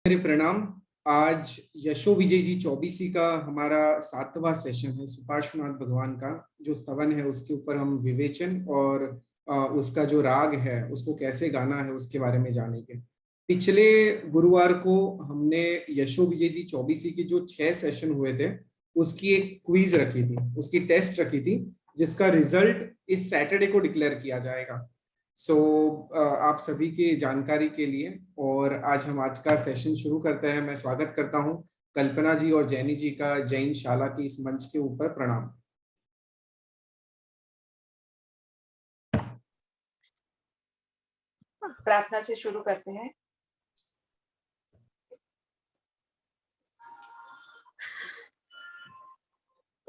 मेरे प्रणाम। आज यशो विजय जी चौबीसी का हमारा 7वां सेशन है सुपार्श्वनाथ भगवान का जो स्तवन है उसके ऊपर हम विवेचन और उसका जो राग है उसको कैसे गाना है उसके बारे में जानेंगे। पिछले गुरुवार को हमने यशो विजय जी चौबीसी के जो 6 सेशन हुए थे उसकी एक क्विज रखी थी, उसकी टेस्ट रखी थी जिसका रिजल्ट इस सैटरडे को डिक्लेयर किया जाएगा। सो आप सभी की जानकारी के लिए और आज का सेशन शुरू करते हैं। मैं स्वागत करता हूं कल्पना जी और जैनी जी का जैन शाला की इस मंच के ऊपर। प्रणाम। प्रार्थना से शुरू करते हैं।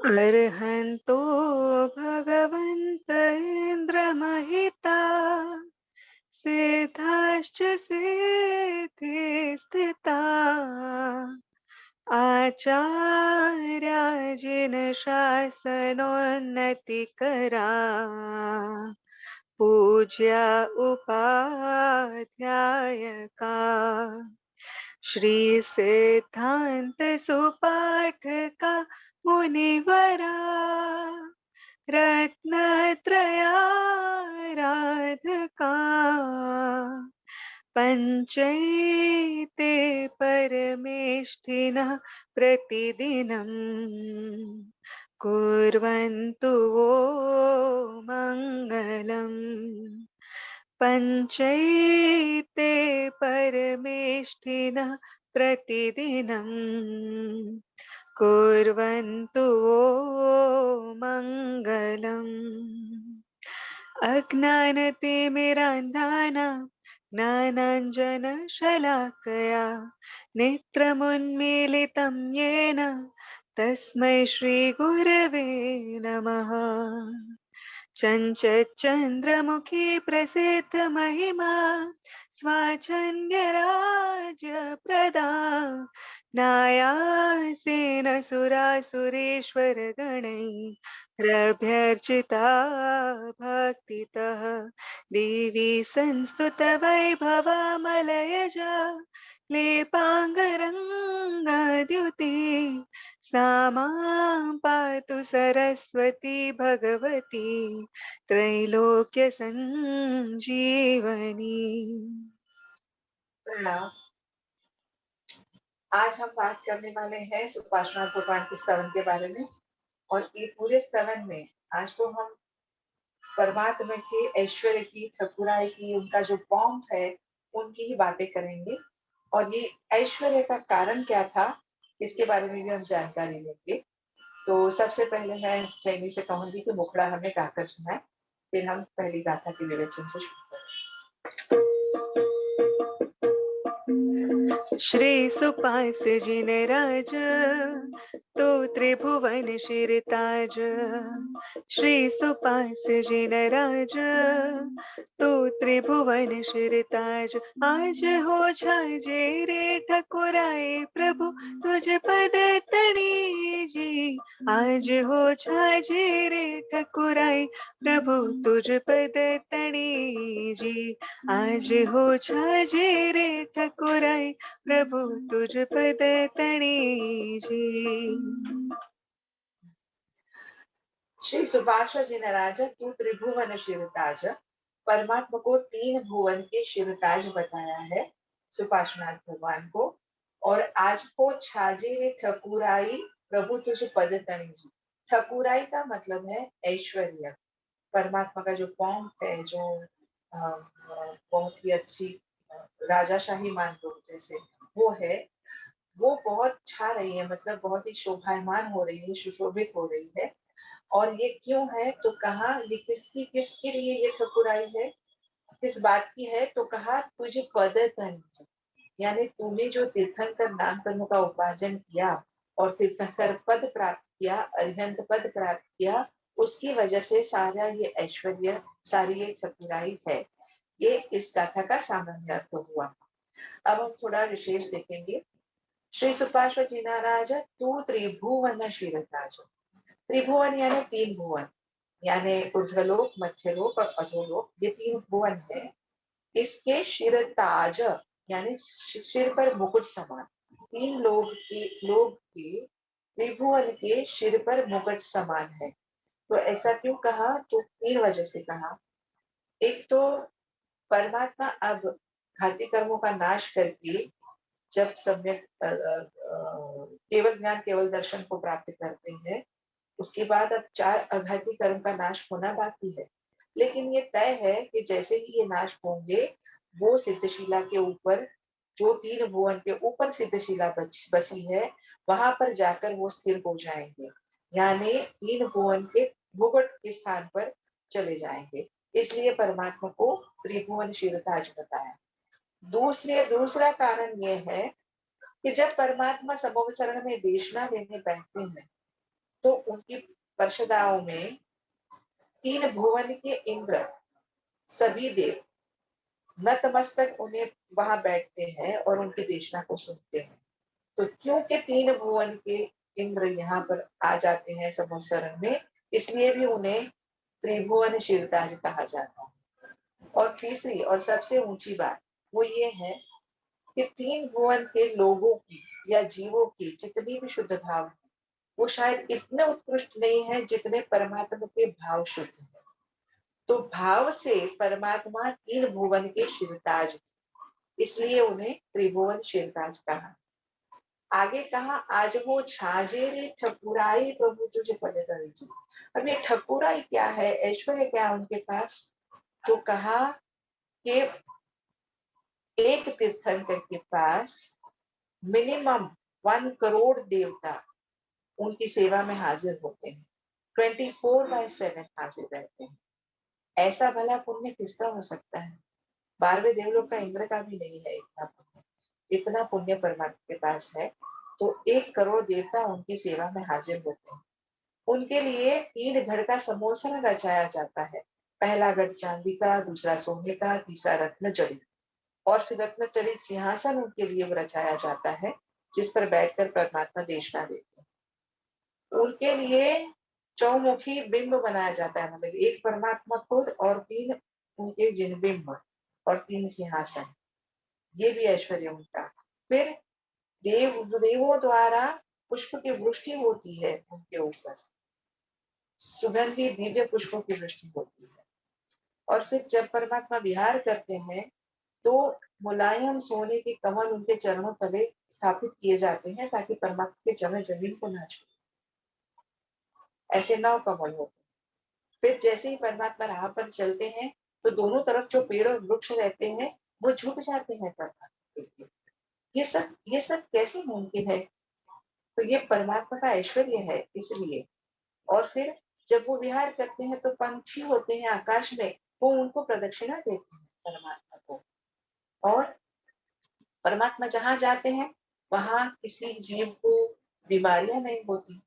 अर्हन्तो भगवन्त इन्द्रमहिता सिद्धाश्च सिद्धि स्थिता आचार्याजिन शासनोन्नतिकरा पूज्या उपाध्यायका श्री सिद्धांत सुपाठका मुनिवरा रत्नत्रयाराधका पंचैते परमेष्ठिनः प्रतिदिनम् कुर्वन्तु वो मङ्गलम् पंचैते परमेष्ठिनः प्रतिदिनम् कुर्वन्तु वो मङ्गलम् अज्ञानतिमिरान्धानां ज्ञानाञ्जनशलाकया नेत्रमुन्मीलितं येन तस्मै श्रीगुरवे नमः। चञ्चच्चन्द्रमुखी प्रसिद्धमहिमा स्वाचन्द्यराज्यप्रदा नायासेन सुरासुरेश्वरगणैरभ्यर्चिता भक्तितः देवी संस्तुतवैभवामलयजा लेपाङ्गरङ्गद्युति सा मां पातु सरस्वती भगवती त्रैलोक्य संजीवनी। प्रणाम। आज हम बात करने वाले हैं सुपार्श्वनाथ भगवान के स्तवन के बारे में और ये पूरे स्तवन में आज तो हम परमात्मा के ऐश्वर्य की, ठाकुराई की, उनका जो पॉम्प है उनकी ही बातें करेंगे और ये ऐश्वर्य का कारण क्या था इसके बारे में भी हम जानकारी लेंगे। तो सबसे पहले मैं चैनी से कहूंगी कि मुखड़ा हमें गाकर सुनाए, फिर हम पहली गाथा के विवेचन से शुरू करें। श्री सुपास जिन राज तो त्रिभुवन शिरताज श्री सुपास जिन राज तो त्रिभुवन शिरताज आज हो छाजे रे ठकुराई प्रभु तुझ पद तड़ी जी आज हो छाजे रे ठकुराई प्रभु तुझ पद तड़ी जी आज हो छाजे रे ठकुराई प्रभु तुझ पद तड़ी जी। श्री सुभाष जिनराज तू त्रिभुवन शिरताज, परमात्मा को 3 भुवन के शिरताज बताया है सुपार्श्वनाथ भगवान को। और आज को छाजे रे ठकुराई प्रभु तुझ पद तणी जी। ठकुराई का मतलब है ऐश्वर्य। परमात्मा का जो पॉम्प है, जो बहुत ही अच्छी राजाशाही मान लो जैसे वो है, वो बहुत छा रही है, मतलब बहुत ही शोभायमान हो रही है, सुशोभित हो रही है। और ये क्यों है तो कहा ये किसके लिए ये ठकुराई है, किस बात की है तो कहा तुझे पद तणी, यानी तूने जो तीर्थंकर नाम कर्म का उपार्जन किया और तीर्थंकर पद प्राप्त किया, अरिहंत पद प्राप्त किया, उसकी वजह से सारा ये ऐश्वर्य, सारी ये ठकुराई है। ये इस गाथा का सामान्य अर्थ हुआ। अब हम थोड़ा विशेष देखेंगे। श्री सुपार्श्व जी महाराज तू त्रिभुवन शिरताज। त्रिभुवन यानी 3 भुवन, यानी ऊर्ध्वलोक, मध्यलोक और अधोलोक, ये 3 भुवन है। इसके शिरताज यानी सिर पर मुकुट समान। तीन लोग के त्रिभुवन के सिर पर मुकुट समान है। तो ऐसा क्यों कहा? तो तीन वजह से कहा। एक तो परमात्मा अब घाती कर्मों का नाश करके जब सम्यक केवल ज्ञान केवल दर्शन को प्राप्त करते हैं, उसके बाद अब 4 अघाती कर्म का नाश होना बाकी है। लेकिन ये तय है कि जैसे ही ये नाश होंगे, वो सिद्धशिला के ऊपर, जो 3 भुवन के ऊपर सिद्धशिला बसी है, वहां पर जाकर वो स्थिर हो जाएंगे। यानी 3 भुवन के मुकुट के स्थान पर चले जाएंगे। इसलिए परमात्मा को त्रिभुवन शीलताज बताया। दूसरा कारण ये है कि जब परमात्मा समवसरण में देशना देने बैठते हैं, तो उनकी परिषदाओं में 3 भुवन के इंद्र, सभी देव नतमस्तक उन्हें वहां बैठते हैं और उनकी देशना को सुनते हैं। तो क्योंकि 3 भुवन के इंद्र यहाँ पर आ जाते हैं समवसरण में, इसलिए भी उन्हें त्रिभुवन शीलताज कहा जाता है। और तीसरी और सबसे ऊंची बात वो ये है कि 3 भुवन के लोगों की या जीवों की जितनी भी शुद्ध भाव है, वो शायद इतने उत्कृष्ट नहीं है जितने परमात्मा के भाव शुद्ध है। तो भाव से परमात्मा 3 भुवन के शीलताज, इसलिए उन्हें त्रिभुवन शीलताज कहा। आगे कहा, आज वो छाजे रे ठकुराई प्रभु तुझे पद जी। अब ये ठकुराई क्या है, ऐश्वर्य क्या है उनके पास? तो कहा कि एक तीर्थंकर के पास मिनिमम 1 करोड़ देवता उनकी सेवा में हाजिर होते हैं, 24/7 हाजिर रहते हैं। ऐसा भला पुण्य किसका हो सकता है? 12वें देवलोक का इंद्र का भी नहीं है इतना पुण्य। इतना पुण्य परमात्मा के पास है। तो 1 करोड़ देवता उनकी सेवा में हाजिर होते हैं। उनके लिए 3 गढ़ का समोसन रचाया जाता है। पहला गढ़ चांदी का, दूसरा सोने का, तीसरा रत्न जड़ित, और फिर रत्न जड़ित सिंहासन उनके लिए रचाया जाता है, जिस पर बैठकर परमात्मा देशना देते हैं। उनके लिए चौमुखी बिंब बनाया जाता है, मतलब एक परमात्मा खुद और 3 उनके जिन बिंब और 3 सिंहासन, ये भी ऐश्वर्य उनका। फिर देवों द्वारा पुष्प की वृष्टि होती है उनके ऊपर, सुगंधी दिव्य पुष्पों की वृष्टि होती है। और फिर जब परमात्मा विहार करते हैं, तो मुलायम सोने के कमल उनके चरणों तले स्थापित किए जाते हैं, ताकि परमात्मा के चरण जमीन को ना छूए। ऐसे 9 कमल होते हैं। फिर जैसे ही परमात्मा राह पर चलते हैं, तो दोनों तरफ जो पेड़ और वृक्ष रहते हैं, वो झुक जाते हैं परमात्मा के लिए। ये सब कैसे मुमकिन है? तो ये परमात्मा का ऐश्वर्य है, इसलिए। और फिर जब वो विहार करते हैं, तो पंछी होते हैं आकाश में, वो उनको प्रदक्षिणा देते हैं परमात्मा को। और परमात्मा जहां जाते हैं, वहां किसी जीव को बीमारियां नहीं होती।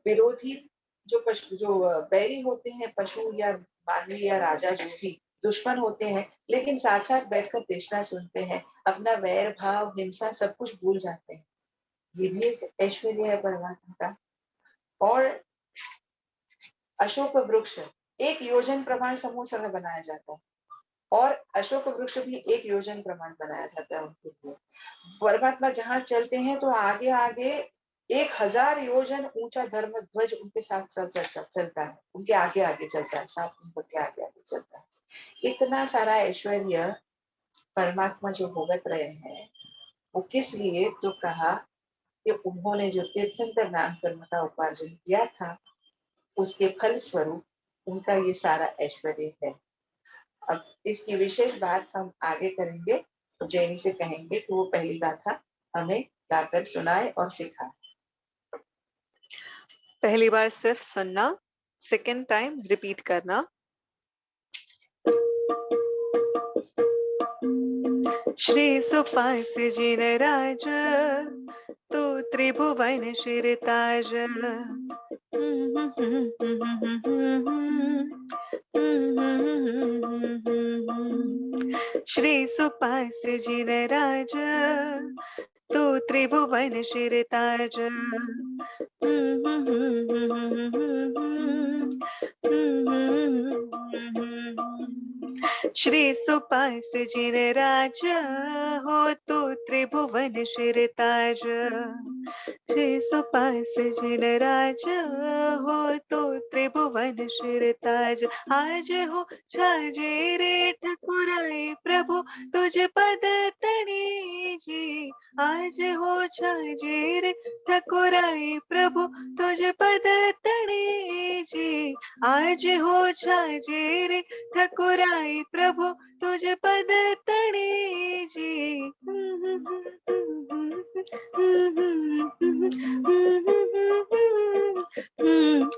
विरोधी जो बैरी होते हैं, पशु या मानवी या राजा, जो भी दुश्मन होते हैं, लेकिन साथ साथ बैठकर देशना सुनते हैं, अपना वैर भाव हिंसा सब कुछ भूल जाते हैं। ये भी एक ऐश्वर्य है परमात्मा का। और अशोक वृक्ष 1 योजन प्रमाण समूह सरल बनाया जाता है, और अशोक वृक्ष भी 1 योजन प्रमाण बनाया जाता है उनके लिए। परमात्मा जहां चलते हैं, तो आगे आगे 1000 योजन ऊंचा धर्म ध्वज उनके साथ साथ चलता है, उनके आगे आगे चलता है, 7 नंबर के आगे आगे चलता है। इतना सारा ऐश्वर्य परमात्मा जो भुगत रहे हैं, वो किस लिए? तो कहा कि उन्होंने जो तीर्थंकर नाम कर्म का उपार्जन किया था, उसके फल स्वरूप उनका ये सारा ऐश्वर्य है। अब इसकी विशेष बात हम आगे करेंगे, तो जैनी से कहेंगे कि वो पहली गाथा हमें गाकर सुनाए और सिखाए। पहली बार सिर्फ सुनना, सेकंड टाइम रिपीट करना। श्री सुपास जिन राज, तू त्रिभुवन शिरताज। श्री सुपास जिन राज, तू त्रिभुवन शिरताज। श्री सुपास जिन राज हो तू त्रिभुवन शिरताज। श्री सुपास जिन राज हो तू त्रिभुवन शिरताज। आज हो छाजे रे ठकुराई प्रभु तुझ पद तणी जी। आज हो छाजे रे ठकुराई प्रभु तुझ पद तणी जी। आज हो छाजे रे ठकुराई प्रभु तुझ पद तणी जी।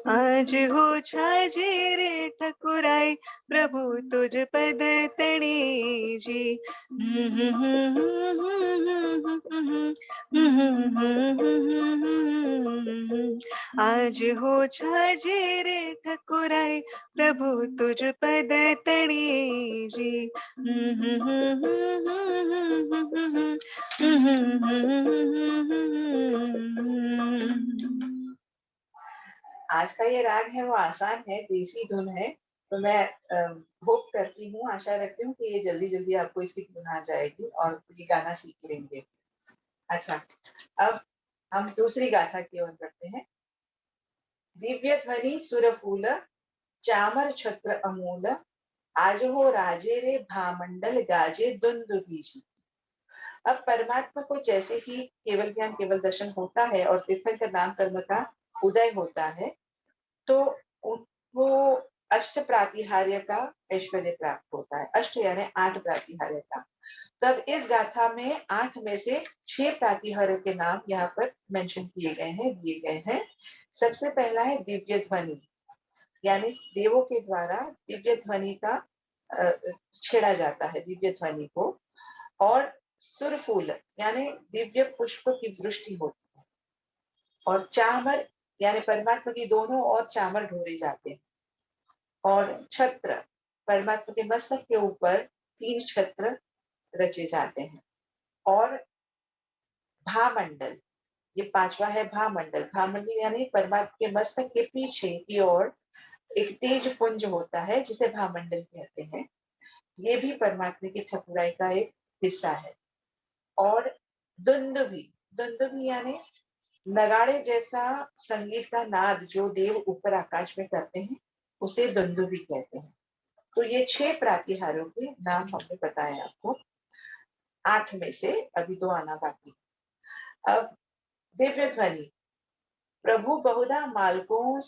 आज हो छाजे रे ठकुराई प्रभु तुझ पद तणी जी। आज हो छाजे रे ठकुराई प्रभु तुझ पद तणी जी। आज का ये राग है वो आसान है, देसी धुन है। तो मैं होप करती हूँ, आशा रखती हूँ कि ये जल्दी जल्दी आपको इसकी धुन आ जाएगी और ये गाना सीख लेंगे। अच्छा, अब हम दूसरी गाथा की ओर बढ़ते हैं। दिव्य ध्वनि सुरफूल चामर छत्र अमूल। आज हो राजे रे भामंडल गाजे दुंदुभीजी। अब परमात्मा को जैसे ही केवल ज्ञान केवल दर्शन होता है और तीर्थंकर नाम कर्म का उदय होता है, तो उनको अष्ट प्रातिहार्य का ऐश्वर्य प्राप्त होता है। अष्ट यानी 8 प्रातिहार्य का। तब इस गाथा में 8 में से 6 प्रातिहार्य के नाम यहाँ पर मेंशन किए गए हैं, दिए गए हैं। सबसे पहला है दिव्य ध्वनि, यानी देवों के द्वारा दिव्य ध्वनि का छेड़ा जाता है, दिव्य ध्वनि को। और सुरफूल यानी दिव्य पुष्प की वृष्टि होती है। और चामर यानी परमात्मा की दोनों ओर चामर ढोरे जाते हैं। और छत्र, परमात्मा के मस्तक के ऊपर 3 छत्र रचे जाते हैं। और भामंडल, ये 5वां है भामंडल। भामंडल यानी परमात्मा के मस्तक के पीछे की ओर एक तेज पुंज होता है जिसे भामंडल कहते हैं। ये भी परमात्मा की ठकुराई का एक हिस्सा है। और दुंदुभी, दुंदुभी यानी नगाड़े जैसा संगीत का नाद जो देव ऊपर आकाश में करते हैं, उसे दुंदुभी कहते हैं। तो ये 6 प्रातिहारों के नाम हमने बताए आपको। 8 में से अभी 2 आना बाकी। अब दिव्य ध्वनि, प्रभु बहुधा मालकों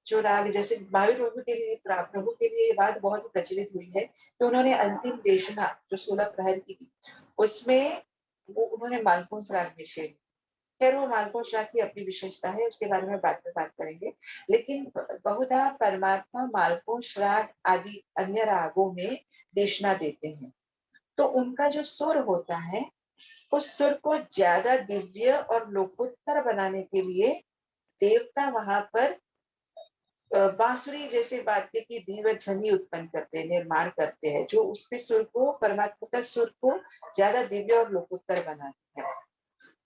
जो राग, जैसे महावीर प्रभु के लिए, प्रभु के लिए ये बात बहुत ही प्रचलित हुई है कि उन्होंने अंतिम देशना जो 16 प्रहर की थी, उसमें वो उन्होंने मालकों राग में शेर। खैर वो मालकों राग की अपनी विशेषता है, उसके बारे में बाद में बात करेंगे। लेकिन बहुधा परमात्मा मालकों राग आदि अन्य रागों में देशना देते हैं। तो उनका जो सुर होता है, उस सुर को ज्यादा दिव्य और लोकोत्तर बनाने के लिए देवता वहां पर बांसुरी जैसे वाद्य की दिव्य ध्वनि उत्पन्न करते हैं, निर्माण करते हैं, जो उसके सुर को, परमात्मा का सुर को ज्यादा दिव्य और लोकोत्तर बनाते हैं।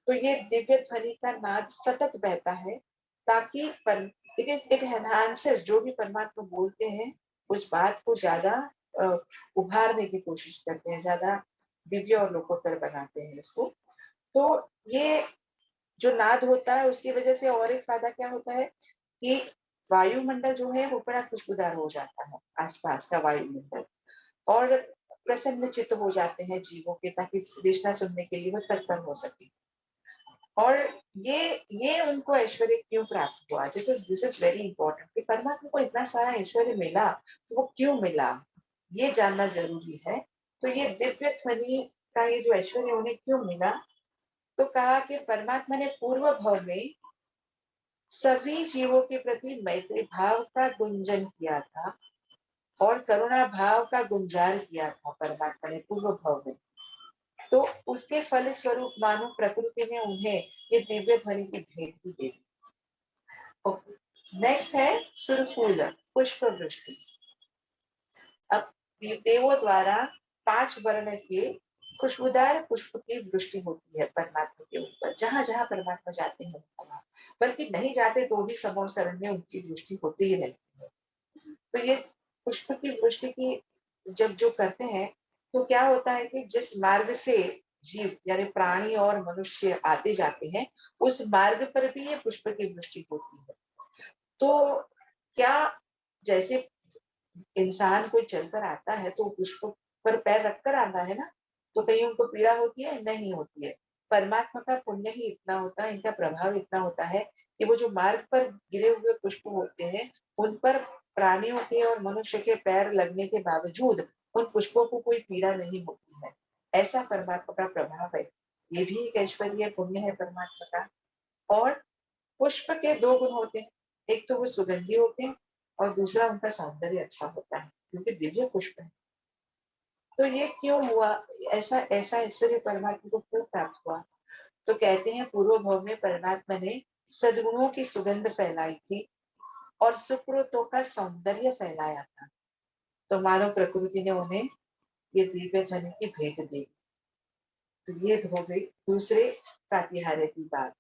तो ये दिव्य ध्वनि का नाद सतत बहता है ताकि इट एनहांसेस, जो भी परमात्मा बोलते हैं उस बात को ज्यादा उभारने की कोशिश करते हैं, ज्यादा दिव्य और लोकोत्तर बनाते हैं इसको। तो ये जो नाद होता है उसकी वजह से और एक फायदा क्या होता है कि वायुमंडल जो है वो बड़ा खुशबूदार हो जाता है, आसपास का वायुमंडल। और प्रसन्न चित्त हो जाते हैं जीवों के, ताकि देशना सुनने के लिए वो तत्पर हो सके। और ये उनको ऐश्वर्य क्यों प्राप्त हुआ, दिस इज वेरी इंपॉर्टेंट कि परमात्मा को इतना सारा ऐश्वर्य मिला, तो वो क्यों मिला, ये जानना जरूरी है। तो ये दिव्य ध्वनि का ये जो ऐश्वर्य उन्हें क्यों मिला, तो कहा कि परमात्मा ने पूर्व भव में सभी जीवों के प्रति मैत्री भाव का गुंजन किया था और करुणा भाव का गुंजार किया था परमात्मा ने पूर्व भव में। तो उसके फल स्वरूप मानो प्रकृति ने उन्हें ये दिव्य ध्वनि की भेंट ही दे दी। ओके, नेक्स्ट है सुरफूल, पुष्प वृष्टि। अब देवों द्वारा 5 वर्ण के खुशबूदार पुष्प की वृष्टि होती है परमात्मा के ऊपर, जहां जहां परमात्मा जाते हैं वहां, बल्कि नहीं जाते तो भी समूह शरण में उनकी वृष्टि होती ही रहती है। तो ये पुष्प की वृष्टि की जब जो करते हैं, तो क्या होता है कि जिस मार्ग से जीव यानी प्राणी और मनुष्य आते जाते हैं, उस मार्ग पर भी ये पुष्प की वृष्टि होती है। तो क्या जैसे इंसान कोई चलकर आता है तो पुष्प पर पैर रखकर आता है ना, तो कहीं उनको पीड़ा होती है? नहीं होती है। परमात्मा का पुण्य ही इतना होता है, इनका प्रभाव इतना होता है कि वो जो मार्ग पर गिरे हुए पुष्प होते हैं, उन पर प्राणियों के और मनुष्य के पैर लगने के बावजूद उन पुष्पों को कोई पीड़ा नहीं होती है। ऐसा परमात्मा का प्रभाव है। ये भी एक ऐश्वर्य पुण्य है परमात्मा का। और पुष्प के 2 गुण होते हैं, एक तो वो सुगंधी होते हैं और दूसरा उनका सौंदर्य अच्छा होता है, क्योंकि दिव्य पुष्प है। तो ये क्यों हुआ? ऐसा ऐसा ऐश्वर्य परमात्मा को क्यों प्राप्त हुआ? तो कहते हैं पूर्व भव में परमात्मा ने सद्गुणों की सुगंध फैलाई थी और सुकृतों का सौंदर्य फैलाया था। तो मानव प्रकृति ने उन्हें ये दिव्य ध्वनि की भेंट दी। तो ये हो गई दूसरे प्रातिहार्य की बात।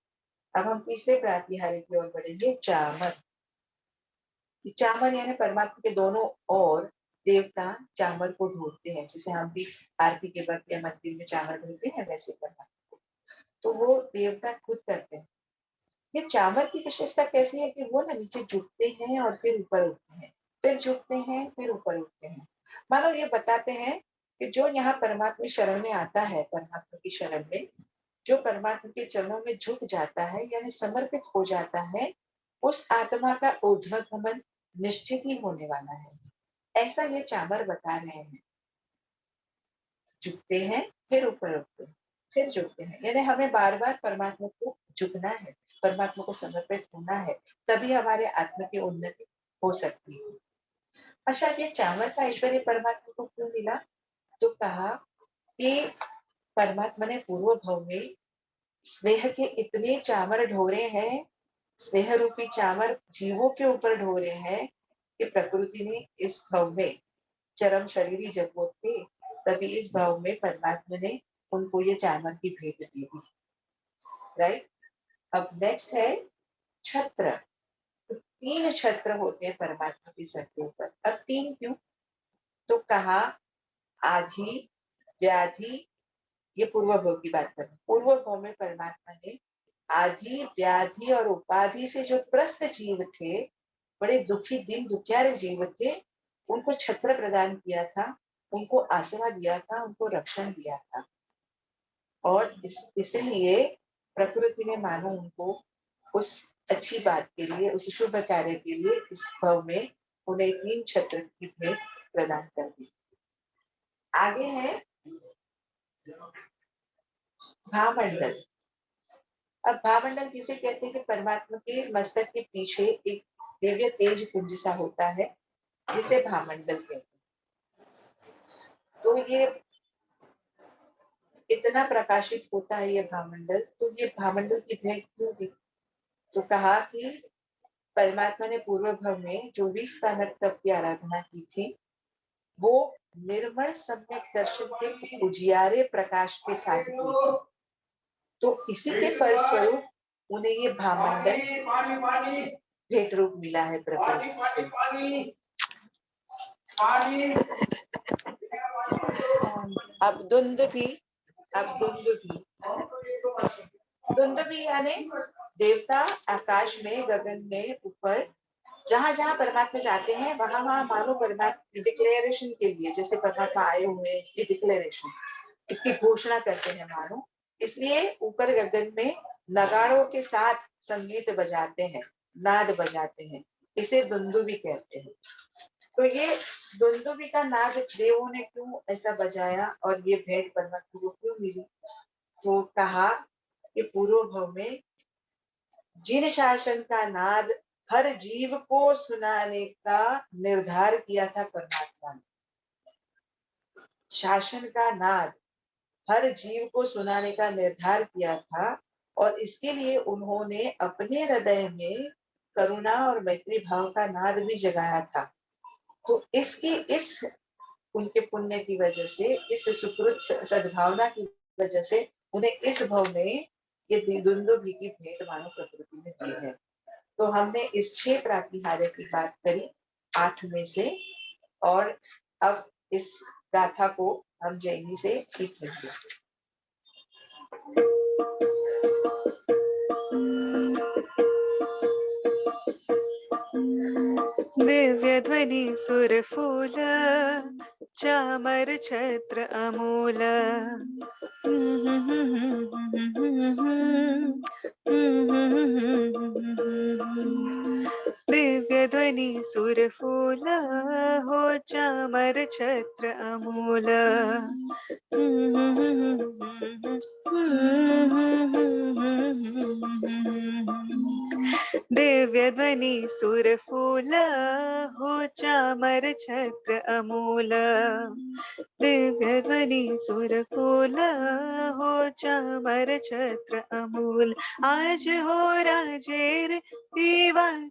अब हम तीसरे प्रातिहार्य की ओर बढ़ेंगे, चामर। चामर यानी परमात्मा के दोनों ओर देवता चामर को ढूंढते हैं, जैसे हम भी आरती के वक्त या मंदिर में चामर ढूंढते हैं, वैसे परमात्मा को तो वो देवता खुद करते हैं। ये चामर की विशेषता कैसी है कि वो ना नीचे झुकते हैं और फिर ऊपर उठते हैं, फिर झुकते हैं, फिर ऊपर उठते हैं। मानो ये बताते हैं कि जो यहाँ परमात्मा शरण में आता है, परमात्मा की शरण में जो परमात्मा के चरणों में झुक जाता है यानी समर्पित हो जाता है, उस आत्मा का ऊर्ध्वगमन निश्चित ही होने वाला है। ऐसा ये चामर बता रहे हैं। झुकते हैं, फिर ऊपर उठते हैं, फिर झुकते हैं, यानी हमें बार बार परमात्मा को झुकना है, परमात्मा को समर्पित होना है, तभी हमारे आत्मा की उन्नति हो सकती है। अच्छा, ये चामर का ऐश्वर्य परमात्मा को क्यों मिला? तो कहा कि परमात्मा ने पूर्व भव में स्नेह के इतने चामर ढोरे हैं, स्नेह रूपी चामर जीवों के ऊपर ढोरे हैं कि प्रकृति ने इस भव में चरम शरीरी जब वो थे, तभी इस भाव में परमात्मा ने उनको ये चामर की भेंट दी थी। राइट। अब नेक्स्ट है छत्र। तो 3 छत्र होते हैं परमात्मा के सर के ऊपर। अब 3 क्यों? तो कहा आधि, व्याधि, ये पूर्व भव की बात कर रहे हैं। पूर्व भव में परमात्मा ने आधि, व्याधि और उपाधि से जो त्रस्त जीव थे, बड़े दुखी दिन दुखियारे जीव थे, उनको छत्र प्रदान किया था, उनको आसरा दिया था, उनको रक्षण दिया था। और इसलिए प्रकृति ने मानो उनको उस अच्छी बात के लिए, उस शुभ कार्य के लिए इस भव में उन्हें 3 छत्र की भेंट प्रदान कर दी। आगे है भामंडल। अब भामंडल किसे कहते हैं? कि परमात्मा के मस्तक के पीछे एक दिव्य तेज पुंज सा होता है, जिसे भामंडल कहते हैं। तो ये इतना प्रकाशित होता है ये भामंडल, तो ये भामंडल की भेंट क्यों दी? तो कहा कि परमात्मा ने पूर्व भव में जो भी स्थानक तप की आराधना की थी, वो निर्मल सम्यक दर्शन के उजियारे प्रकाश के साथ की थी। तो इसी के फलस्वरूप उन्हें ये भामंडल भेंट रूप मिला है प्रकृति से। अब दुंदुभी, दुंदुभी यानी देवता आकाश में, गगन में, ऊपर जहां जहां परमात्मा जाते हैं, वहां वहां मानो परमात्मा डिक्लेरेशन के लिए, जैसे परमात्मा आए हुए हैं, इसकी डिक्लेरेशन, इसकी घोषणा करते हैं मानो। इसलिए ऊपर गगन में नगाड़ों के साथ संगीत बजाते हैं, नाद बजाते हैं, इसे दुंदुभी कहते हैं। तो ये दुंदुभी का नाद देवों ने क्यों ऐसा बजाया और ये भेंट परमात्मा को क्यों मिली? तो कहा कि पूर्व भव में जिन शासन का नाद हर जीव को सुनाने का निर्धार किया था परमात्मा ने, शासन का नाद हर जीव को सुनाने का निर्धार किया था, और इसके लिए उन्होंने अपने हृदय में करुणा और मैत्री भाव का नाद भी जगाया था। तो इस उनके पुण्य की वजह से, इस सुकृत सद्भावना की वजह से उन्हें इस भव में ये दुंदुभि की भेंट मानव प्रकृति ने दी है। तो हमने इस 6 प्रातिहार्य की बात करी 8 में से, और अब इस गाथा को हम जैनी से सीखेंगे। दिव्य ध्वनि सुरफूल चामर छत्र अमूल, दिव्य ध्वनि सुरफूल हो चामर छत्र अमूल, दिव्य ध्वनि सुरफूल हो चामर छत्र अमूल, दिव्य ध्वनि सुरफूल हो चामर छत्र अमूल। आज हो राजेर दीवान,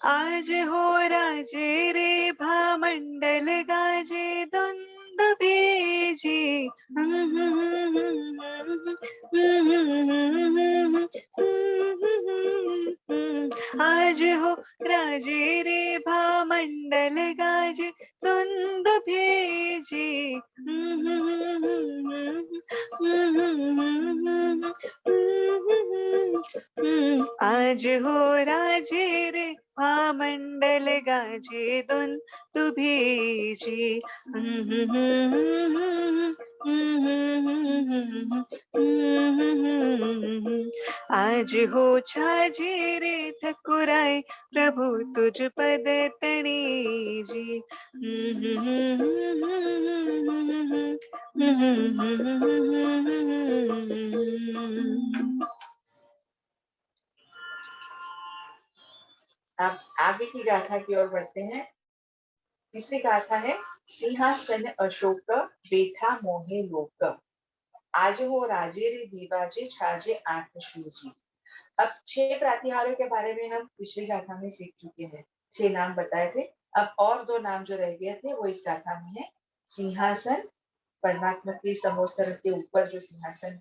आज हो राजे रे भामंडल गाजे द्वंद भेजी, आज हो राजे रे भामंडल गाजे द्वंद भेजी, आज हो राजे रे भामंडल गाजे द्वंद भेजी, आज हो छाजे रे ठकुराई प्रभु तुझ पद तणी जी, अब आगे की गाथा की ओर बढ़ते हैं। तीसरी गाथा है सिंहासन अशोक बेठा मोहे लोक, आज हो राजे रे दीवाजे छाजे 8 शूजी। अब 6 प्रातिहार्यों के बारे में हम पिछली गाथा में सीख चुके हैं, 6 नाम बताए थे। अब और 2 नाम जो रह गए थे वो इस गाथा में है। सिंहासन, परमात्मा के समोस्तर के ऊपर जो सिंहासन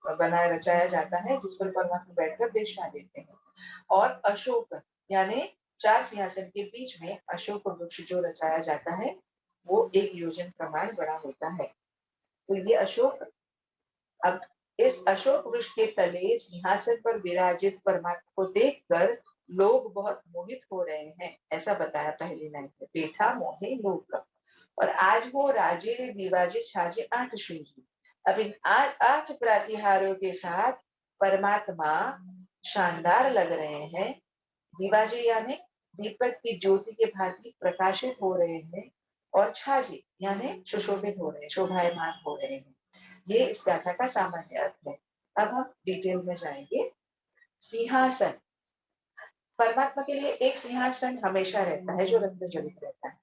बनाया रचाया जाता है, जिस पर परमात्मा बैठकर दीक्षा देते हैं, और अशोक यानी 4 सिंहासन के बीच में अशोक वृक्ष जो रचाया जाता है वो 1 योजन प्रमाण बड़ा होता है। तो ये अशोक, अब इस अशोक वृक्ष के तले सिंहासन पर विराजित परमात्मा को देखकर लोग बहुत मोहित हो रहे हैं, ऐसा बताया पहले लाइन में, बेठा मोहे लोक। और आज वो राजे रे दीवाजे छाजे 8 शूजी। अब इन 8 प्रातिहार्यों के साथ परमात्मा शानदार लग रहे हैं। दीवाजे यानी दीपक की ज्योति के भांति प्रकाशित हो रहे हैं, और छाजे यानी सुशोभित हो रहे हैं, शोभायमान हो रहे हैं। ये इस गाथा का सामान्य अर्थ है। अब हम डिटेल में जाएंगे। सिंहासन, परमात्मा के लिए एक सिंहासन हमेशा रहता है जो रक्त जड़ित रहता है,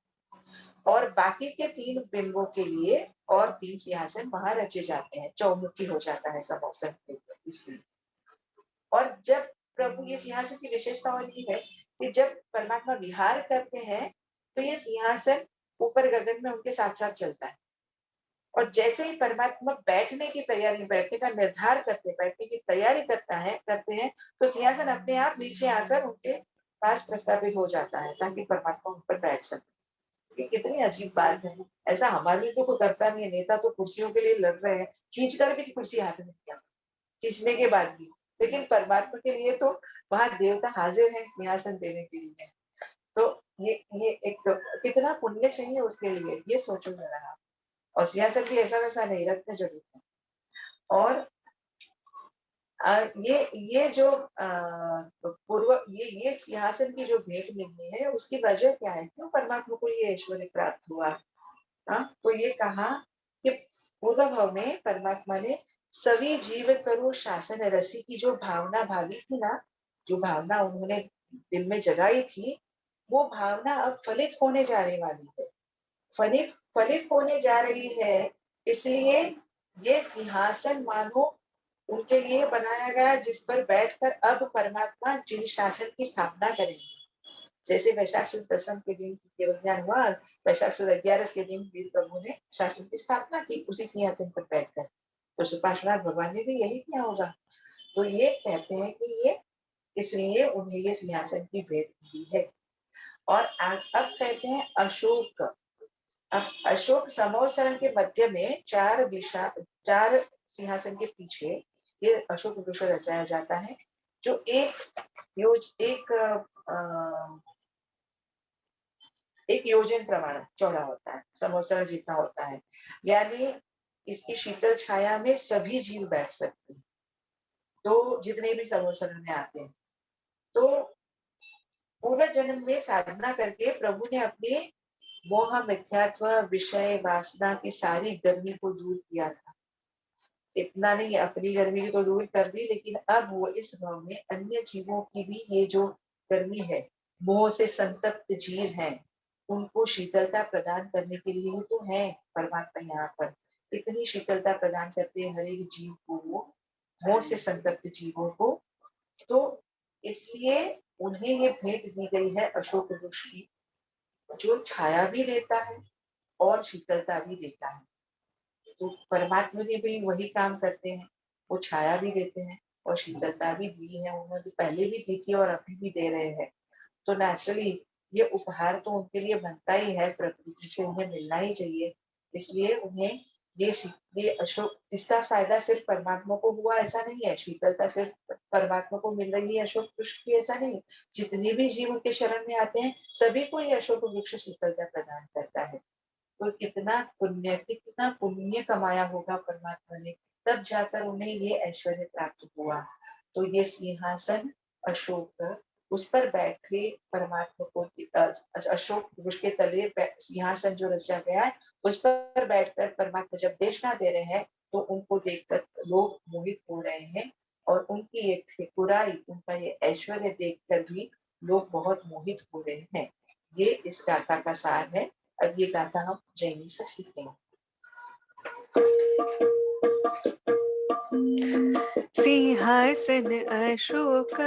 और बाकी के 3 बिंबों के लिए और 3 सिंहासन वहां रचे जाते हैं, चौमुखी हो जाता है समोसन के ऊपर, इसलिए। और जब प्रभु, ये सिंहासन की विशेषता और ये है कि जब परमात्मा विहार करते हैं तो ये सिंहासन ऊपर गगन में उनके साथ साथ चलता है, और जैसे ही परमात्मा बैठने की तैयारी, बैठने का निर्धार करते, बैठने की तैयारी करते हैं, तो सिंहासन अपने आप नीचे आकर उनके पास प्रस्थापित हो जाता है, ताकि परमात्मा उन पर बैठ सके। ये कितनी अजीब बात है। ऐसा हमारे लिए तो कोई करता नहीं है। नेता तो कुर्सियों के लिए लड़ रहे हैं, खींचकर भी कुर्सी हाथ में किया, खींचने के बाद भी, लेकिन परमात्मा के लिए तो वहां देवता हाजिर है सिंहासन देने के लिए। तो ये एक कितना पुण्य चाहिए उसके लिए, ये सोचो जरा। और सिंहासन भी ऐसा वैसा नहीं, रत्न जड़ित है। और ये जो पूर्व ये सिंहासन की जो भेंट मिलनी है, उसकी वजह क्या है, क्यों परमात्मा को ये ऐश्वर्य प्राप्त हुआ। तो ये कहा कि पूर्व भाव में परमात्मा ने सभी जीव करो शासन रसी की जो भावना भावी थी ना, जो भावना उन्होंने दिल में जगाई थी, वो भावना अब फलित होने जाने वाली है, फलित होने जा रही है। इसलिए ये सिंहासन मानो उनके लिए बनाया गया, जिस पर बैठकर अब परमात्मा जिन शासन की स्थापना करेंगे। जैसे वैशाख शुद्ध दशम के दिन केवल ज्ञान हुआ और वैशाख शुद्ध 11 के दिन वीर प्रभु ने शास्त्र की स्थापना की उसी सिंहासन पर बैठकर। तो सुपार्श्वनाथ भगवान ने भी यही किया होगा। तो ये कहते हैं कि ये इसलिए उन्हें ये सिंहासन की भेंट दी है। और अब कहते हैं अशोक। अब अशोक समोसरण के मध्य में चार सिंहासन के पीछे ये अशोक वृक्ष रचाया जाता है, जो एक योजन प्रमाण चौड़ा होता है, समोसरण जितना होता है। यानी इसकी शीतल छाया में सभी जीव बैठ सकते हैं, तो जितने भी समोसरण में आते हैं। तो पूर्व जन्म में साधना करके प्रभु ने अपने मोह मिथ्यात्व विषय वासना की सारी गर्मी को दूर किया था। इतना नहीं, अपनी गर्मी को तो दूर कर दी, लेकिन अब वो इस भाव में अन्य जीवों की भी ये जो गर्मी है, मोह से संतप्त जीव हैं, उनको शीतलता प्रदान करने के लिए तो है परमात्मा यहाँ पर। इतनी शीतलता प्रदान करते हैं हर एक जीव को, वो मोह से संतप्त जीवों को। तो इसलिए उन्हें ये भेंट दी गई है अशोक वृक्ष की, जो छाया भी देता है और शीतलता भी देता है। तो परमात्मा जी भी वही काम करते हैं, वो छाया भी देते हैं और शीतलता भी दी है, उन्होंने पहले भी दी थी और अभी भी दे रहे हैं। तो नेचुरली ये उपहार तो उनके लिए बनता ही है, प्रकृति से उन्हें मिलना ही चाहिए। इसलिए उन्हें ये अशोक, इसका फायदा सिर्फ परमात्मा को हुआ ऐसा नहीं है, शीतलता सिर्फ परमात्मा को मिल रही है अशोक वृक्ष की ऐसा नहीं, जितने भी जीव उनके शरण में आते हैं सभी को ये अशोक वृक्ष शीतलता प्रदान करता है। तो कितना पुण्य कमाया होगा परमात्मा ने, तब जाकर उन्हें ये ऐश्वर्य प्राप्त हुआ। तो ये सिंहासन अशोक, उस पर बैठे परमात्मा को अशोक वृक्ष के तले सिंहासन जो रचा गया है, उस पर बैठकर परमात्मा जब देशना दे रहे हैं, तो उनको देखकर लोग मोहित हो रहे हैं और उनकी ये ठकुराई, उनका ये ऐश्वर्य देखकर भी लोग बहुत मोहित हो रहे हैं। ये इस गाथा का सार है। अब ये गाथा हम जैनी से सीखेंगे। सिंहासन अशोक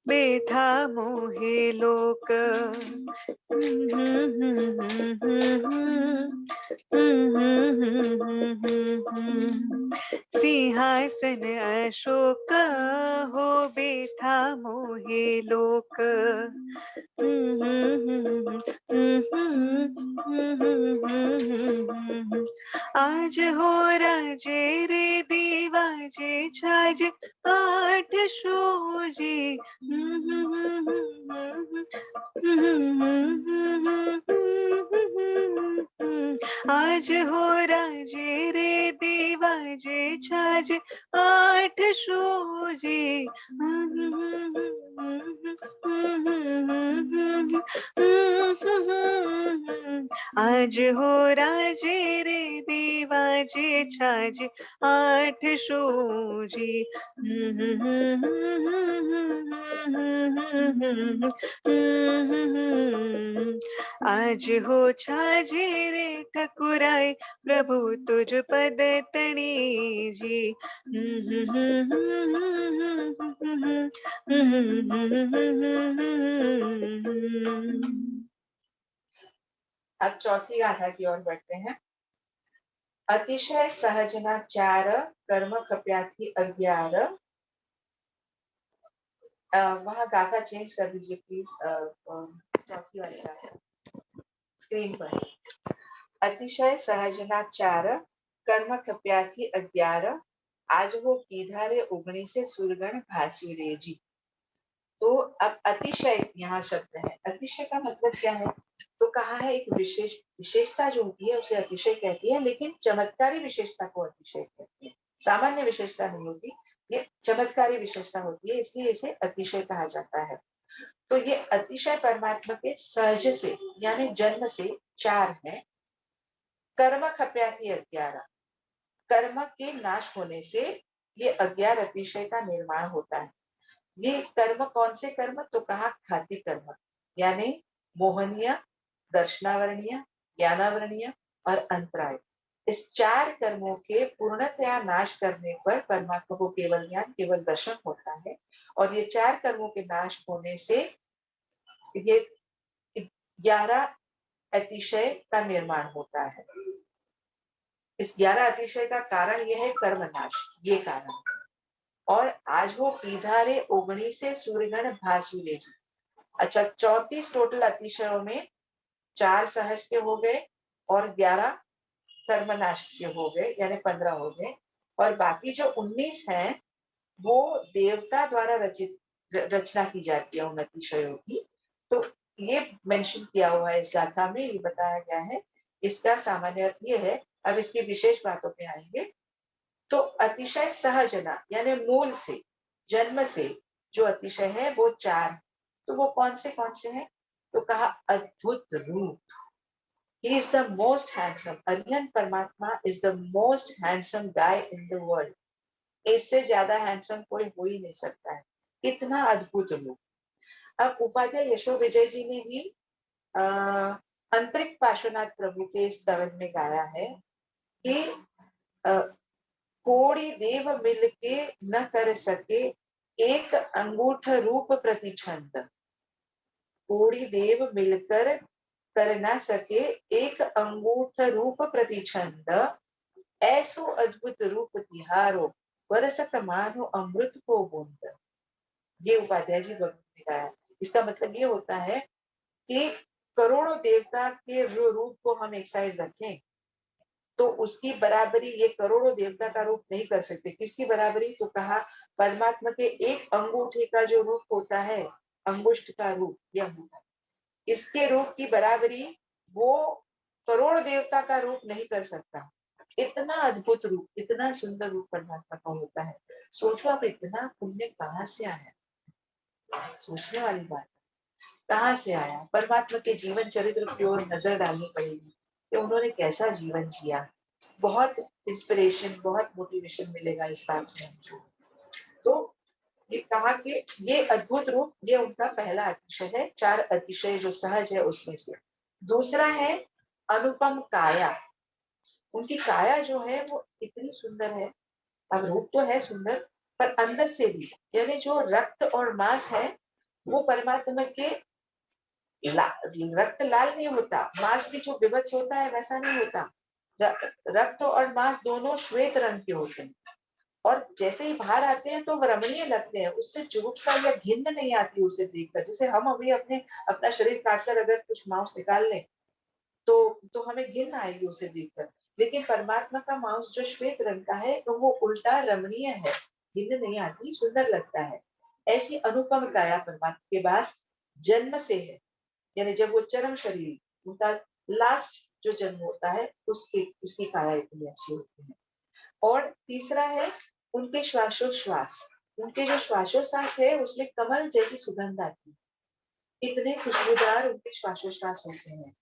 बैठा मोहे लोक, सिंहासन अशोक हो बैठा मोहे लोक, आज हो राजे रे दीवाजे छाज आठ शोजे, आज हो राजे रे दीवाजे छाज आठ शोजे, आज हो राजे रे दीवाजे छाज आठ शोजे, आज हो छाजे रे ठकुराई प्रभु तुझ पद तणी जी, अब चौथी गाथा की ओर बढ़ते हैं। अतिशय सहजनाचार कर्म खप्याथी 11। वहाँ गाथा चेंज कर दीजिए प्लीज, चौथी वाली गाथा स्क्रीन पर। अतिशय सहजनाचार कर्म खप्याथी 11, आज वो कीधारे उगणी से सुरगण भासी रे जी। तो अब अतिशय यहाँ शब्द है, अतिशय का मतलब क्या है? तो कहा है एक विशेषता जो होती है उसे अतिशय कहती है, लेकिन चमत्कारी विशेषता को अतिशय कहती है। सामान्य विशेषता नहीं होती, ये चमत्कारी विशेषता होती है, इसलिए इसे अतिशय कहा जाता है। तो ये अतिशय परमात्मा के सहज से यानी जन्म से 4 है। कर्म खप्याथी 11, कर्म के नाश होने से ये 11 अतिशय का निर्माण होता है। ये कर्म कौन से कर्म? तो कहा खाती कर्म, यानी मोहनीय, दर्शनावरणीय, ज्ञानावरणीय और अंतराय। इस 4 कर्मों के पूर्णतया नाश करने पर परमात्मा को केवल ज्ञान, केवल दर्शन होता है। और ये 4 कर्मों के नाश होने से ये 11 अतिशय का निर्माण होता है। इस 11 अतिशय का कारण यह है कर्मनाश, ये कारण है। और आज वो पीधारे 19 सूर्यगण भासुले। अच्छा, 34 टोटल अतिशयों में 4 सहज के हो गए और 11 कर्मनाश से हो गए, यानी 15 हो गए। और बाकी जो 19 हैं वो देवता द्वारा रचना की जाती है उन अतिशयों की। तो ये मेंशन किया हुआ है इस गाथा में, ये बताया गया है। इसका सामान्य अर्थ ये है, अब इसकी विशेष बातों पे आएंगे। तो अतिशय सहजना यानी मूल से, जन्म से जो अतिशय है वो 4। तो वो कौन से हैं? तो कहा अद्भुत रूप। He is the most handsome. Arihant परमात्मा is the most handsome guy in the world. इससे ज्यादा हैंडसम कोई हो ही नहीं सकता है, इतना अद्भुत रूप। अब उपाध्याय यशो विजय जी ने भी अंतरिक पार्श्वनाथ प्रभु के इस स्तवन में गाया है कि कोड़ी देव मिलके न कर सके एक अंगूठ रूप प्रतिछंद। कोड़ी देव मिलकर कर ना सके एक अंगूठ रूप प्रतिछंद, ऐसो अद्भुत रूप तिहारो बरसत मानो अमृत को बूंद। ये उपाध्याय जी भगवत ने गाया। इसका मतलब ये होता है कि करोड़ों देवता के रूप को हम एक साइड रखें तो उसकी बराबरी ये करोड़ों देवता का रूप नहीं कर सकते। किसकी बराबरी? तो कहा परमात्मा के एक अंगूठे का जो रूप होता है, अंगुष्ठ का रूप, ये अंगूठा, इसके रूप की बराबरी वो करोड़ देवता का रूप नहीं कर सकता। इतना अद्भुत रूप, इतना सुंदर रूप परमात्मा का होता है। सोचो आप, इतना पुण्य कहाँ से आया? सोचने वाली बात, कहाँ से आया? परमात्मा के जीवन चरित्र की ओर नजर डालनी पड़ेगी कि उन्होंने कैसा जीवन जिया। बहुत इंस्पिरेशन, बहुत मोटिवेशन मिलेगा इस बात से हमको। तो ये कहा कि ये अद्भुत रूप, ये उनका पहला अतिशय है, 4 अतिशय जो सहज है उसमें से। दूसरा है अनुपम काया। उनकी काया जो है वो इतनी सुंदर है। अब रूप तो है सुंदर, पर अंदर से भी, यानी जो रक्त और मांस है वो परमात्मा के रक्त लाल नहीं होता, मांस भी जो विभत्स होता है वैसा नहीं होता। रक्त और मांस दोनों श्वेत रंग के होते हैं और जैसे ही बाहर आते हैं तो वो रमणीय लगते हैं। उससे जुगुप्सा या घिन्न नहीं आती उसे देखकर। जैसे हम अभी अपना शरीर काटकर अगर कुछ मांस निकाल लें तो हमें घिन्न आएगी उसे देखकर। लेकिन परमात्मा का मांस जो श्वेत रंग का है तो वो उल्टा रमणीय है, घिन्न नहीं आती, सुंदर लगता है। ऐसी अनुपम काया परमात्मा के पास जन्म से है, यानी जब वो चरम शरीर, उनका लास्ट जो जन्म होता है उसकी काया इतनी अच्छी होती है। और तीसरा है उनके श्वासोश्वास। उनके जो श्वासोश्वास है उसमें कमल जैसी सुगंध आती है, इतने खुशबूदार उनके श्वासोश्वास होते हैं।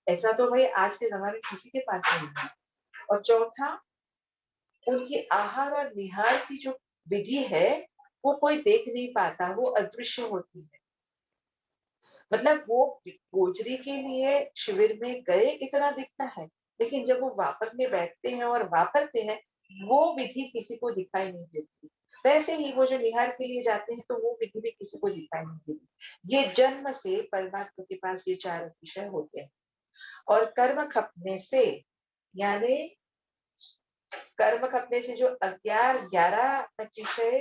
ऐसा तो भाई आज के जमाने में किसी के पास नहीं है। और चौथा, उनकी आहार और निहार की जो विधि है वो कोई देख नहीं पाता, वो अदृश्य होती है। मतलब वो गोचरी के लिए शिविर में गए इतना दिखता है, लेकिन जब वो वापरने बैठते हैं और वापरते हैं वो विधि किसी को दिखाई नहीं देती। वैसे ही वो जो निहार के लिए जाते हैं तो वो विधि भी किसी को दिखाई नहीं देती। ये जन्म से परमात्मा के पास ये 4 अतिशय होते हैं। और कर्म खपने से, यानी कर्म खपने से जो 11 अतिशय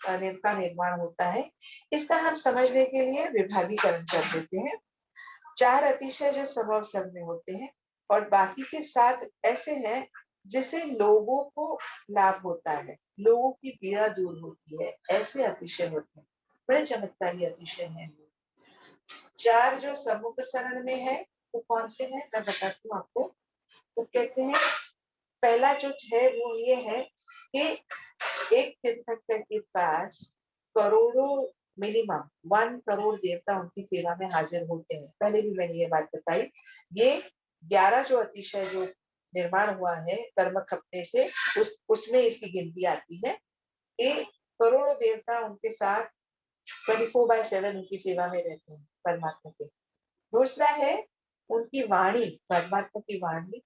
का निर्माण होता है, इसका हम समझने के लिए विभागीकरण कर देते हैं। 4 अतिशय जो स्वभाव सब में होते हैं और बाकी के 7 ऐसे हैं जिसे लोगों को लाभ होता है, लोगों की पीड़ा दूर होती है, ऐसे अतिशय होते हैं। बड़े चमत्कारी अतिशय हैं। 4 जो सम्मुख शरण में है वो कौन से हैं मैं बताती हूँ आपको। वो कहते हैं, पहला जो है वो ये है कि एक तीर्थंकर के पास करोड़ों, मिनिमम 1 करोड़ देवता उनकी सेवा में हाजिर होते हैं। पहले भी मैंने ये बात बताई। ये 11 जो अतिशय जो निर्माण हुआ है कर्म खपने से, उसमें इसकी गिनती आती है कि करोड़ों देवता उनके साथ 24/7 उनकी सेवा में रहते हैं परमात्मा के। दूसरा है उनकी वाणी, परमात्मा की वाणी